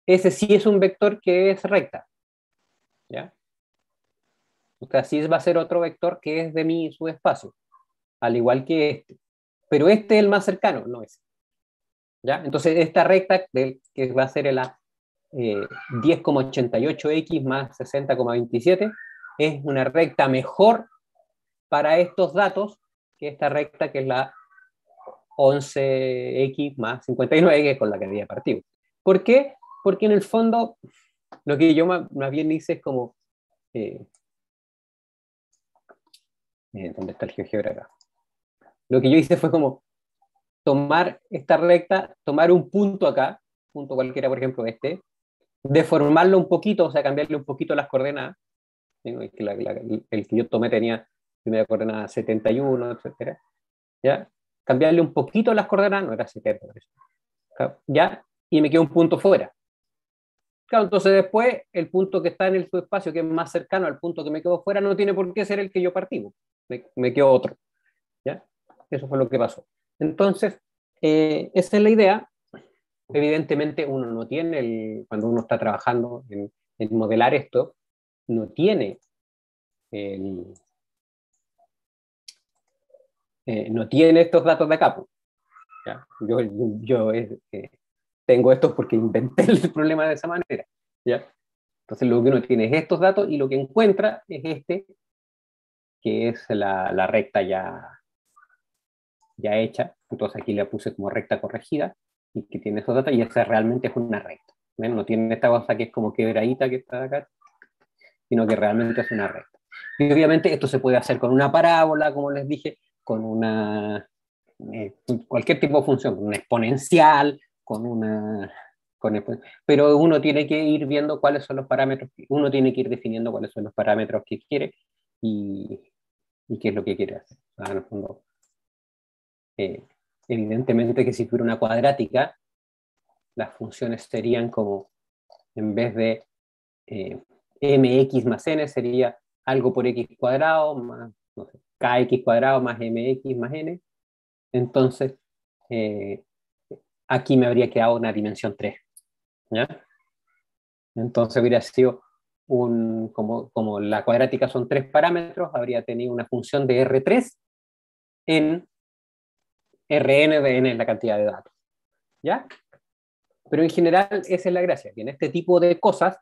Ese sí es un vector que es recta, ¿ya? O sea, sí va a ser otro vector que es de mi subespacio, al igual que este. Pero este es el más cercano, no es. ¿Ya? Entonces, esta recta, que va a ser la 10,88x más 60,27, es una recta mejor para estos datos que esta recta, que es la 11x más 59, que es con la que había partido. ¿Por qué? Porque en el fondo, lo que yo más bien hice es como... ¿dónde está el GeoGebra acá? Lo que yo hice fue como tomar esta recta, tomar un punto acá, punto cualquiera, por ejemplo este, deformarlo un poquito, o sea, cambiarle un poquito las coordenadas. El que yo tomé tenía primera coordenada 71, etcétera. ¿Ya? Cambiarle un poquito las coordenadas, no era 70, ¿ya? Y me quedó un punto fuera. Claro, entonces después el punto que está en el subespacio, que es más cercano al punto que me quedó fuera, no tiene por qué ser el que yo partí. Me quedó otro. ¿Ya? Eso fue lo que pasó. Entonces, esa es la idea. Evidentemente uno no tiene, cuando uno está trabajando en modelar esto, no tiene el, no tiene estos datos de acá. ¿Ya? Yo tengo estos porque inventé el problema de esa manera. ¿Ya? Entonces lo que uno tiene es estos datos y lo que encuentra es este, que es la recta ya hecha. Entonces aquí le puse como recta corregida y que tiene esos datos y esa realmente es una recta. ¿Ven? No tiene esta cosa que es como quebradita que está acá, sino que realmente es una recta. Y obviamente esto se puede hacer con una parábola, como les dije, con cualquier tipo de función, con una exponencial, pero uno tiene que ir viendo cuáles son los parámetros, uno tiene que ir definiendo cuáles son los parámetros que quiere y, y qué es lo que quiere hacer. O sea, en el fondo, eh, evidentemente que si fuera una cuadrática, las funciones serían como, en vez de mx más n, sería algo por x cuadrado más, no sé, kx cuadrado más mx más n. Entonces, eh, aquí me habría quedado una dimensión 3. ¿Ya? Entonces hubiera sido como la cuadrática son 3 parámetros, habría tenido una función de R3 en Rn de n, la cantidad de datos. ¿Ya? Pero en general esa es la gracia, que en este tipo de cosas,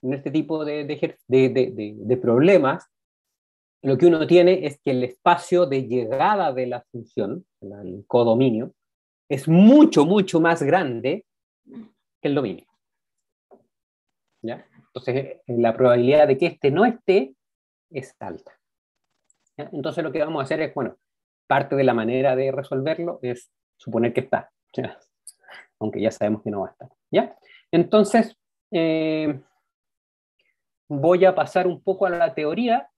en este tipo de problemas, lo que uno tiene es que el espacio de llegada de la función, el codominio, es mucho, mucho más grande que el dominio. ¿Ya? Entonces, la probabilidad de que este no esté es alta. ¿Ya? Entonces, lo que vamos a hacer es, bueno, parte de la manera de resolverlo es suponer que está, ¿ya? Aunque ya sabemos que no va a estar. ¿Ya? Entonces, voy a pasar un poco a la teoría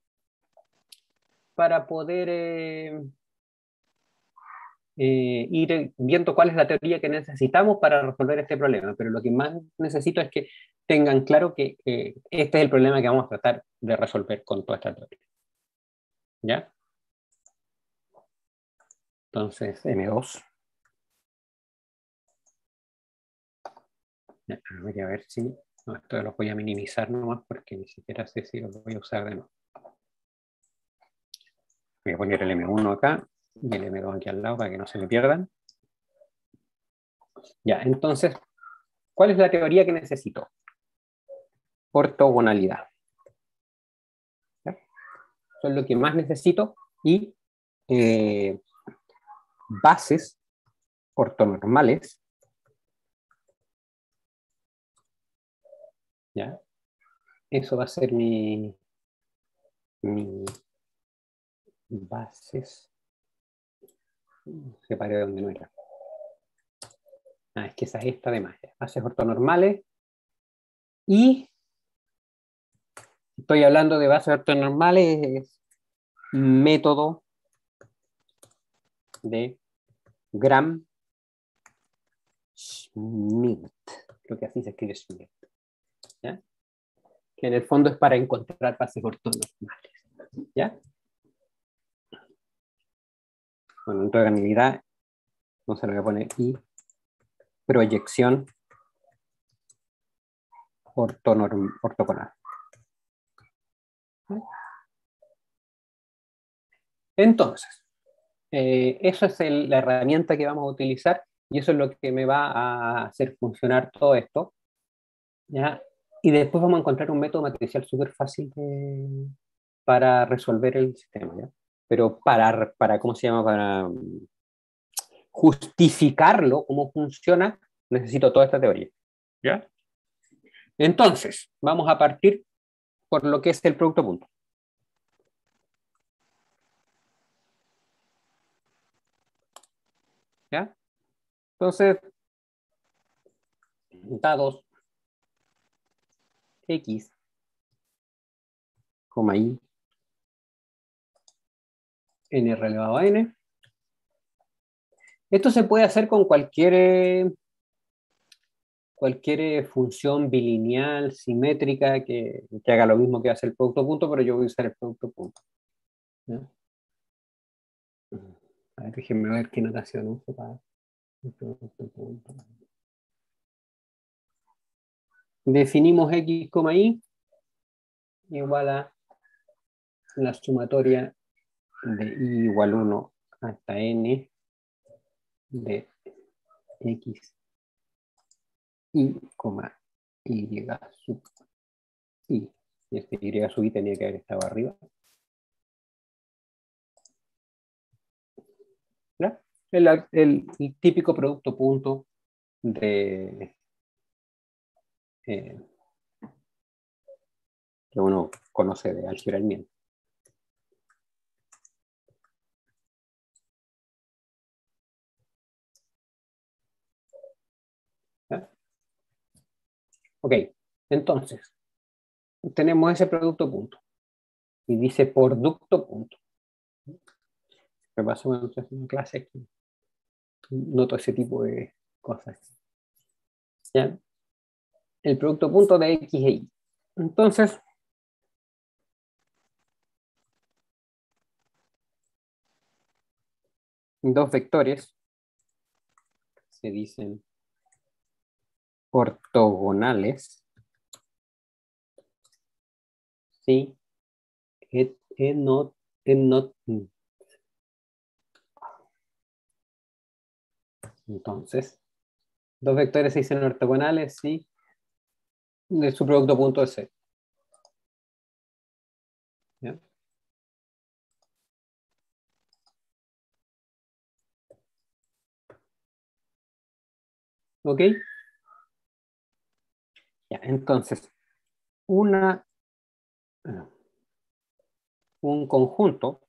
para poder ir viendo cuál es la teoría que necesitamos para resolver este problema. Pero lo que más necesito es que tengan claro que este es el problema que vamos a tratar de resolver con toda esta teoría. ¿Ya? Entonces, M2. Ya, voy a ver si... No, esto lo voy a minimizar nomás porque ni siquiera sé si lo voy a usar de nuevo. Voy a poner el M1 acá y el M2 aquí al lado para que no se me pierdan. Ya, entonces, ¿cuál es la teoría que necesito? Ortogonalidad. ¿Ya? Eso es lo que más necesito y bases ortonormales. ¿Ya? Eso va a ser mi bases, separé donde no era. Es que esa es esta de más. Bases ortonormales. Y estoy hablando de bases ortonormales, es método de Gram-Schmidt. Creo que así se escribe Schmidt. ¿Ya? Que en el fondo es para encontrar bases ortonormales. ¿Ya? Bueno, en organidad, no se lo voy a poner y proyección ortogonal. Entonces, eso es la herramienta que vamos a utilizar y eso es lo que me va a hacer funcionar todo esto. ¿Ya? Y después vamos a encontrar un método matricial súper fácil para resolver el sistema. ¿Ya? Pero para, ¿cómo se llama? Para justificarlo, cómo funciona, necesito toda esta teoría. ¿Ya? Entonces, vamos a partir por lo que es el producto punto. ¿Ya? Entonces, dados x, y, n elevado a n. Esto se puede hacer con cualquier función bilineal, simétrica, que haga lo mismo que hace el producto punto, pero yo voy a usar el producto punto. ¿Ya? A ver, déjenme ver qué notación uso para el producto punto. Definimos x, y igual a la sumatoria de i igual 1 hasta n de x y, y sub i. Y este y sub i tenía que haber estado arriba. ¿Ya? El típico producto punto de que uno conoce de álgebra lineal. ¿Ya? Ok, entonces tenemos ese producto punto y dice producto punto. Me pasa cuando estoy haciendo clases que noto ese tipo de cosas. ¿Ya? El producto punto de x e y. Entonces, dos vectores se dicen ortogonales, ¿sí? Entonces, dos vectores se dicen ortogonales, ¿sí? De su producto punto de C. ¿Ya? ¿Ok? Ya, entonces, una, un conjunto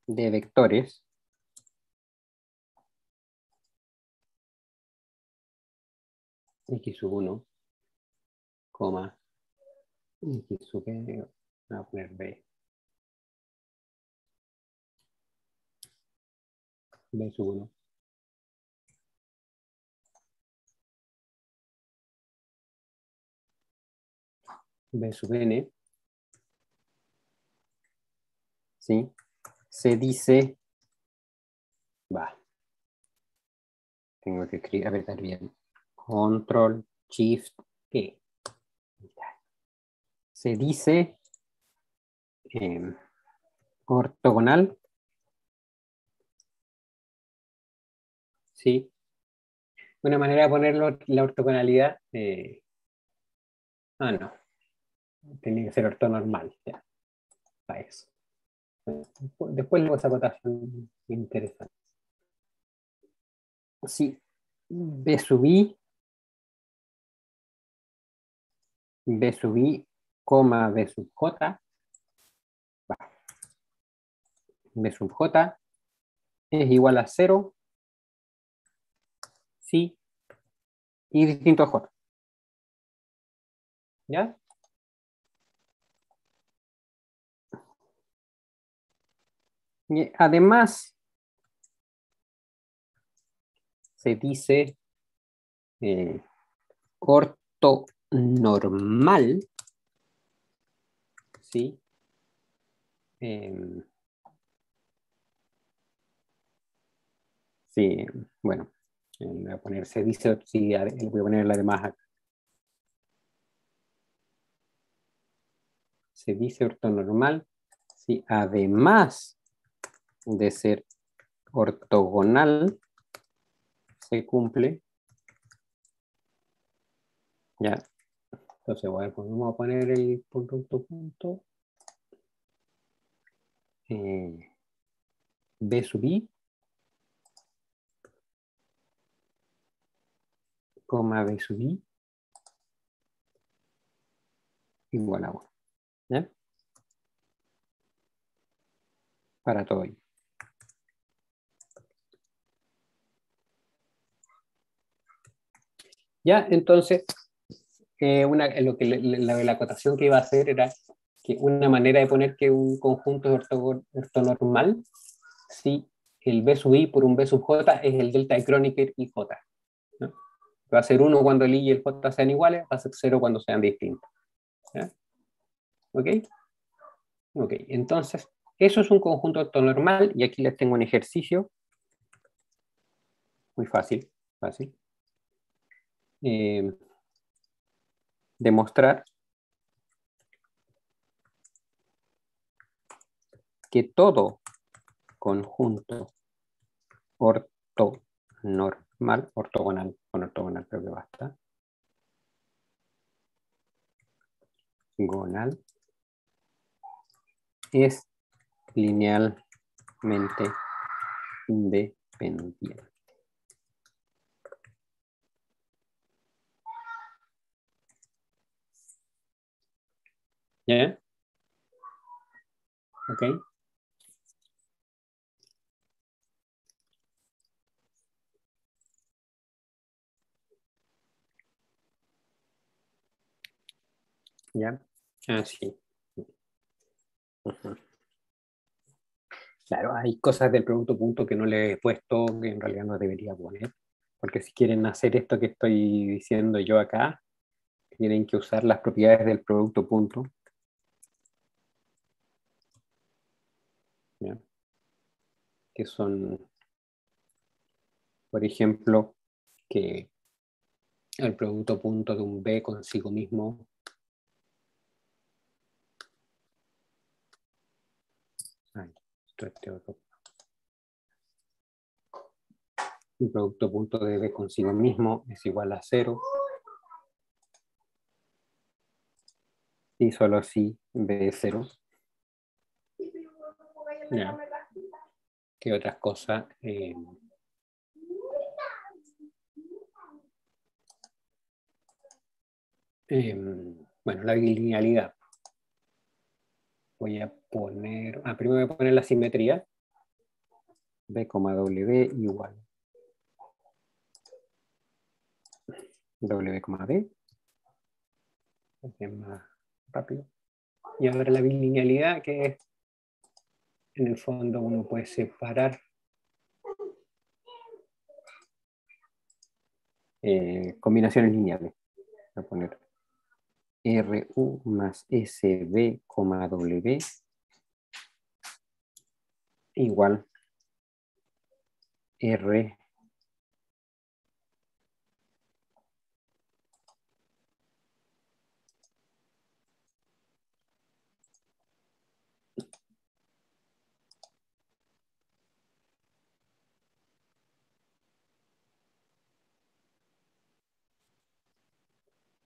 de vectores x sub 1, x sub n, voy a poner b sub 1, b sub n, ¿sí? Se dice, tengo que apretar bien, control, shift, E. Se dice ortogonal, ¿sí? Una manera de ponerlo, la ortogonalidad, no, tenía que ser ortonormal, ya, para eso. Después luego esa acotación interesante. Sí, B sub I, B sub I, B sub J, B sub J es igual a 0 si y distinto a J. ¿Ya? Y además, se dice ortonormal, ¿sí? Sí, bueno, voy a poner, se dice, sí, voy a poner la demás acá. Se dice ortonormal, sí, además de ser ortogonal, se cumple, ya. Entonces, bueno, pues vamos a poner el punto, B sub I, coma B sub I, igual a 1, ¿ya? Para todo ello. Ya, entonces, la acotación que iba a hacer era que una manera de poner que un conjunto es ortonormal, si el B sub I por un B sub J es el delta de Kronecker y J, ¿no? Va a ser 1 cuando el I y el J sean iguales, va a ser 0 cuando sean distintos. ¿Ya? ¿Ok? Ok, entonces, eso es un conjunto ortonormal y aquí les tengo un ejercicio muy fácil, fácil. Demostrar que todo conjunto ortonormal, ortogonal, con ortogonal creo que basta, gonal, es linealmente independiente. ¿Ya? ¿Ok? ¿Ya? Ah, sí. Uh-huh. Claro, hay cosas del producto punto que no le he puesto, que en realidad no debería poner, porque si quieren hacer esto que estoy diciendo yo acá, tienen que usar las propiedades del producto punto. ¿Ya? Que son, por ejemplo, que el producto punto de un B consigo mismo el producto punto de B consigo mismo es igual a 0 y solo si B es 0. Ya. ¿Qué otras cosas? Bueno, la bilinealidad. Voy a poner, primero voy a poner la simetría. B, W igual W, B. Es más rápido. Y ahora la bilinealidad, que es, en el fondo uno puede separar combinaciones lineales. Voy a poner RU más SB, W igual R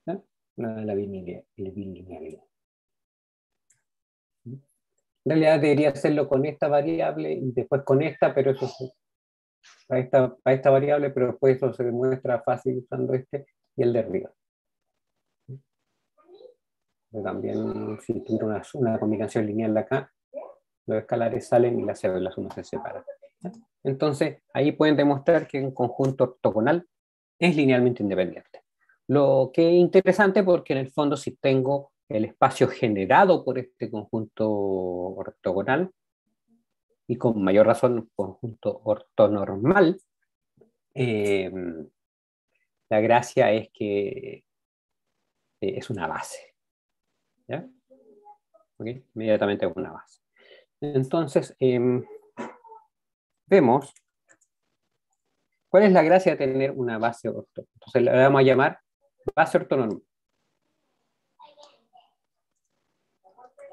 ¿no? La bilinealidad. En realidad debería hacerlo con esta variable y después con esta, pero eso para esta variable, pero después eso se demuestra fácil usando este y el de arriba. Pero también si tuviera una combinación lineal de acá, los escalares salen y las cédulas 1 se separan. ¿Ya? Entonces, ahí pueden demostrar que un conjunto ortogonal es linealmente independiente. Lo que es interesante porque en el fondo si tengo el espacio generado por este conjunto ortogonal, y con mayor razón un conjunto ortonormal, eh, la gracia es que es una base. ¿Ya? ¿Okay? Inmediatamente es una base. Entonces, vemos cuál es la gracia de tener una base ortonormal. Entonces la vamos a llamar base ortonormal.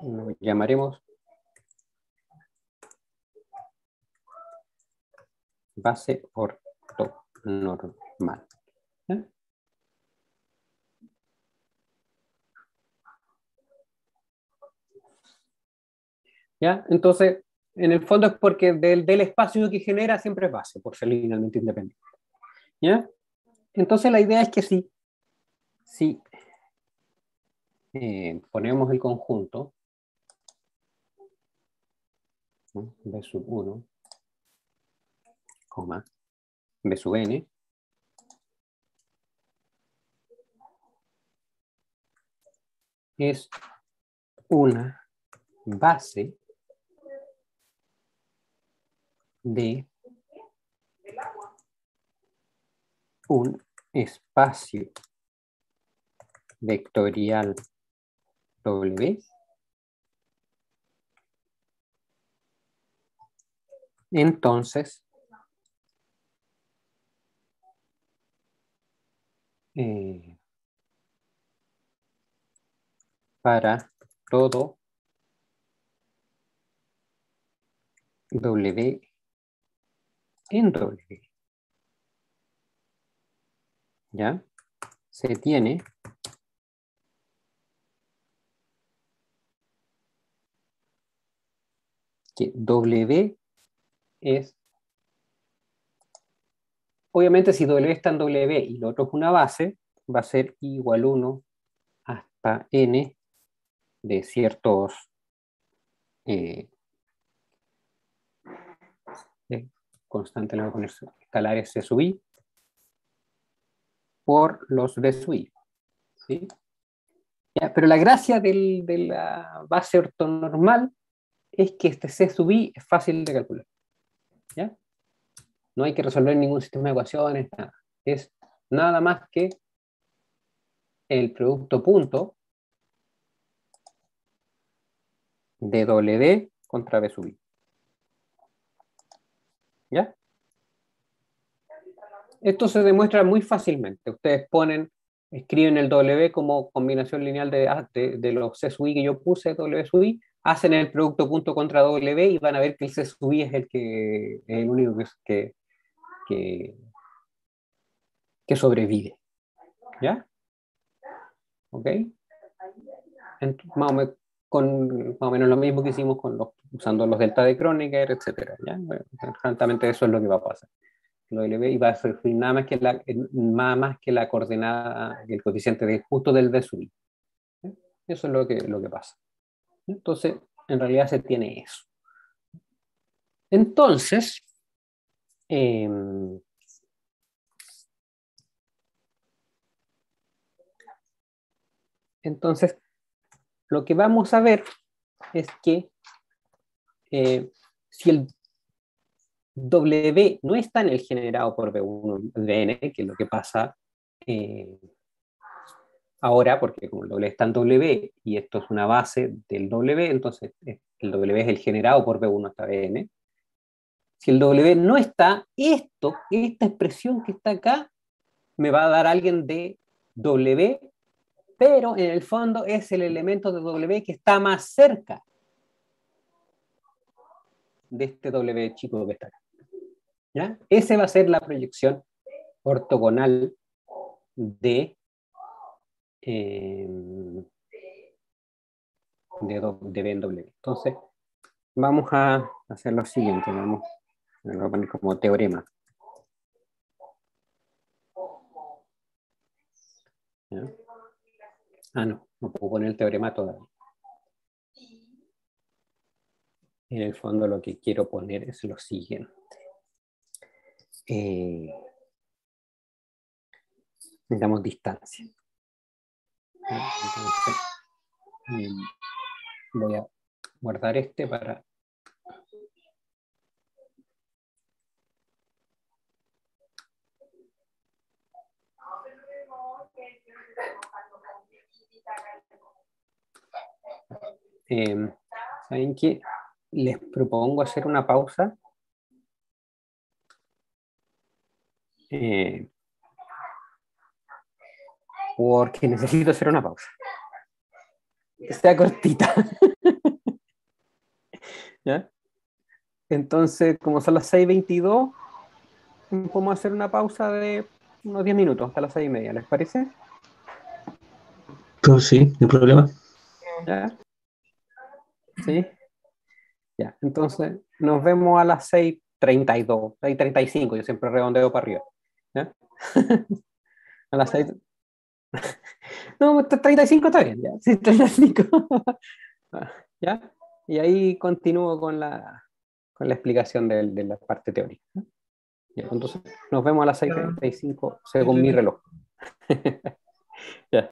Lo llamaremos base ortonormal. ¿Ya? ¿Ya? Entonces, en el fondo es porque del espacio que genera siempre es base, por ser linealmente independiente. ¿Ya? Entonces la idea es que si ponemos el conjunto, ¿no? B sub 1, B sub n, es una base de un espacio vectorial W, entonces para todo W en W, ¿ya? Se tiene que W es, obviamente si W está en W y lo otro es una base, va a ser igual 1 hasta n de ciertos constantes, le voy a poner escalares C sub i por los B sub i, ¿sí? ¿Ya? Pero la gracia de la base ortonormal es que este C sub i es fácil de calcular. ¿Ya? No hay que resolver ningún sistema de ecuaciones, nada. Es nada más que el producto punto de W contra B sub i. ¿Ya? Esto se demuestra muy fácilmente. Ustedes escriben el W como combinación lineal de los C sub i que yo puse, W sub i, hacen el producto punto contra W y van a ver que el C sub i es el único que, que sobrevive. ¿Ya? ¿Ok? Más o menos lo mismo que hicimos usando los delta de Kronecker, etc. ¿Ya? Bueno, exactamente eso es lo que va a pasar. Lo W y va a ser nada más que la coordenada, el coeficiente justo del B sub i. ¿Ya? Eso es lo que pasa. Entonces, en realidad se tiene eso. Entonces, eh, lo que vamos a ver es que si el W no está en el generado por B1 de N, que es lo que pasa ahora, porque como el W está en W y esto es una base del W, entonces el W es el generado por B1 hasta Bn. Si el W no está, esta expresión que está acá, me va a dar alguien de W, pero en el fondo es el elemento de W que está más cerca de este W chico que está acá. ¿Ya? Esa va a ser la proyección ortogonal de, eh, de B en W. Entonces, vamos a hacer lo siguiente. Lo voy a poner como teorema. ¿Ya? No puedo poner el teorema todavía. En el fondo lo que quiero poner es lo siguiente. Necesitamos distancia. Entonces, voy a guardar este para... ¿Saben qué? Les propongo hacer una pausa. Porque necesito hacer una pausa. Que sea cortita. ¿Ya? Entonces, como son las 6:22, podemos hacer una pausa de unos 10 minutos, hasta las 6:30, ¿les parece? Pues sí, no hay problema. ¿Ya? ¿Sí? Ya. Entonces, nos vemos a las 6:32, 6:35, yo siempre redondeo para arriba. ¿Ya? A las 6. No, 35 está bien, ya. Sí, 35. ¿Ya? Y ahí continúo con la explicación de la parte teórica. Ya, entonces, nos vemos a las Ya, 6:35 que según estés mi bien. reloj. Ya.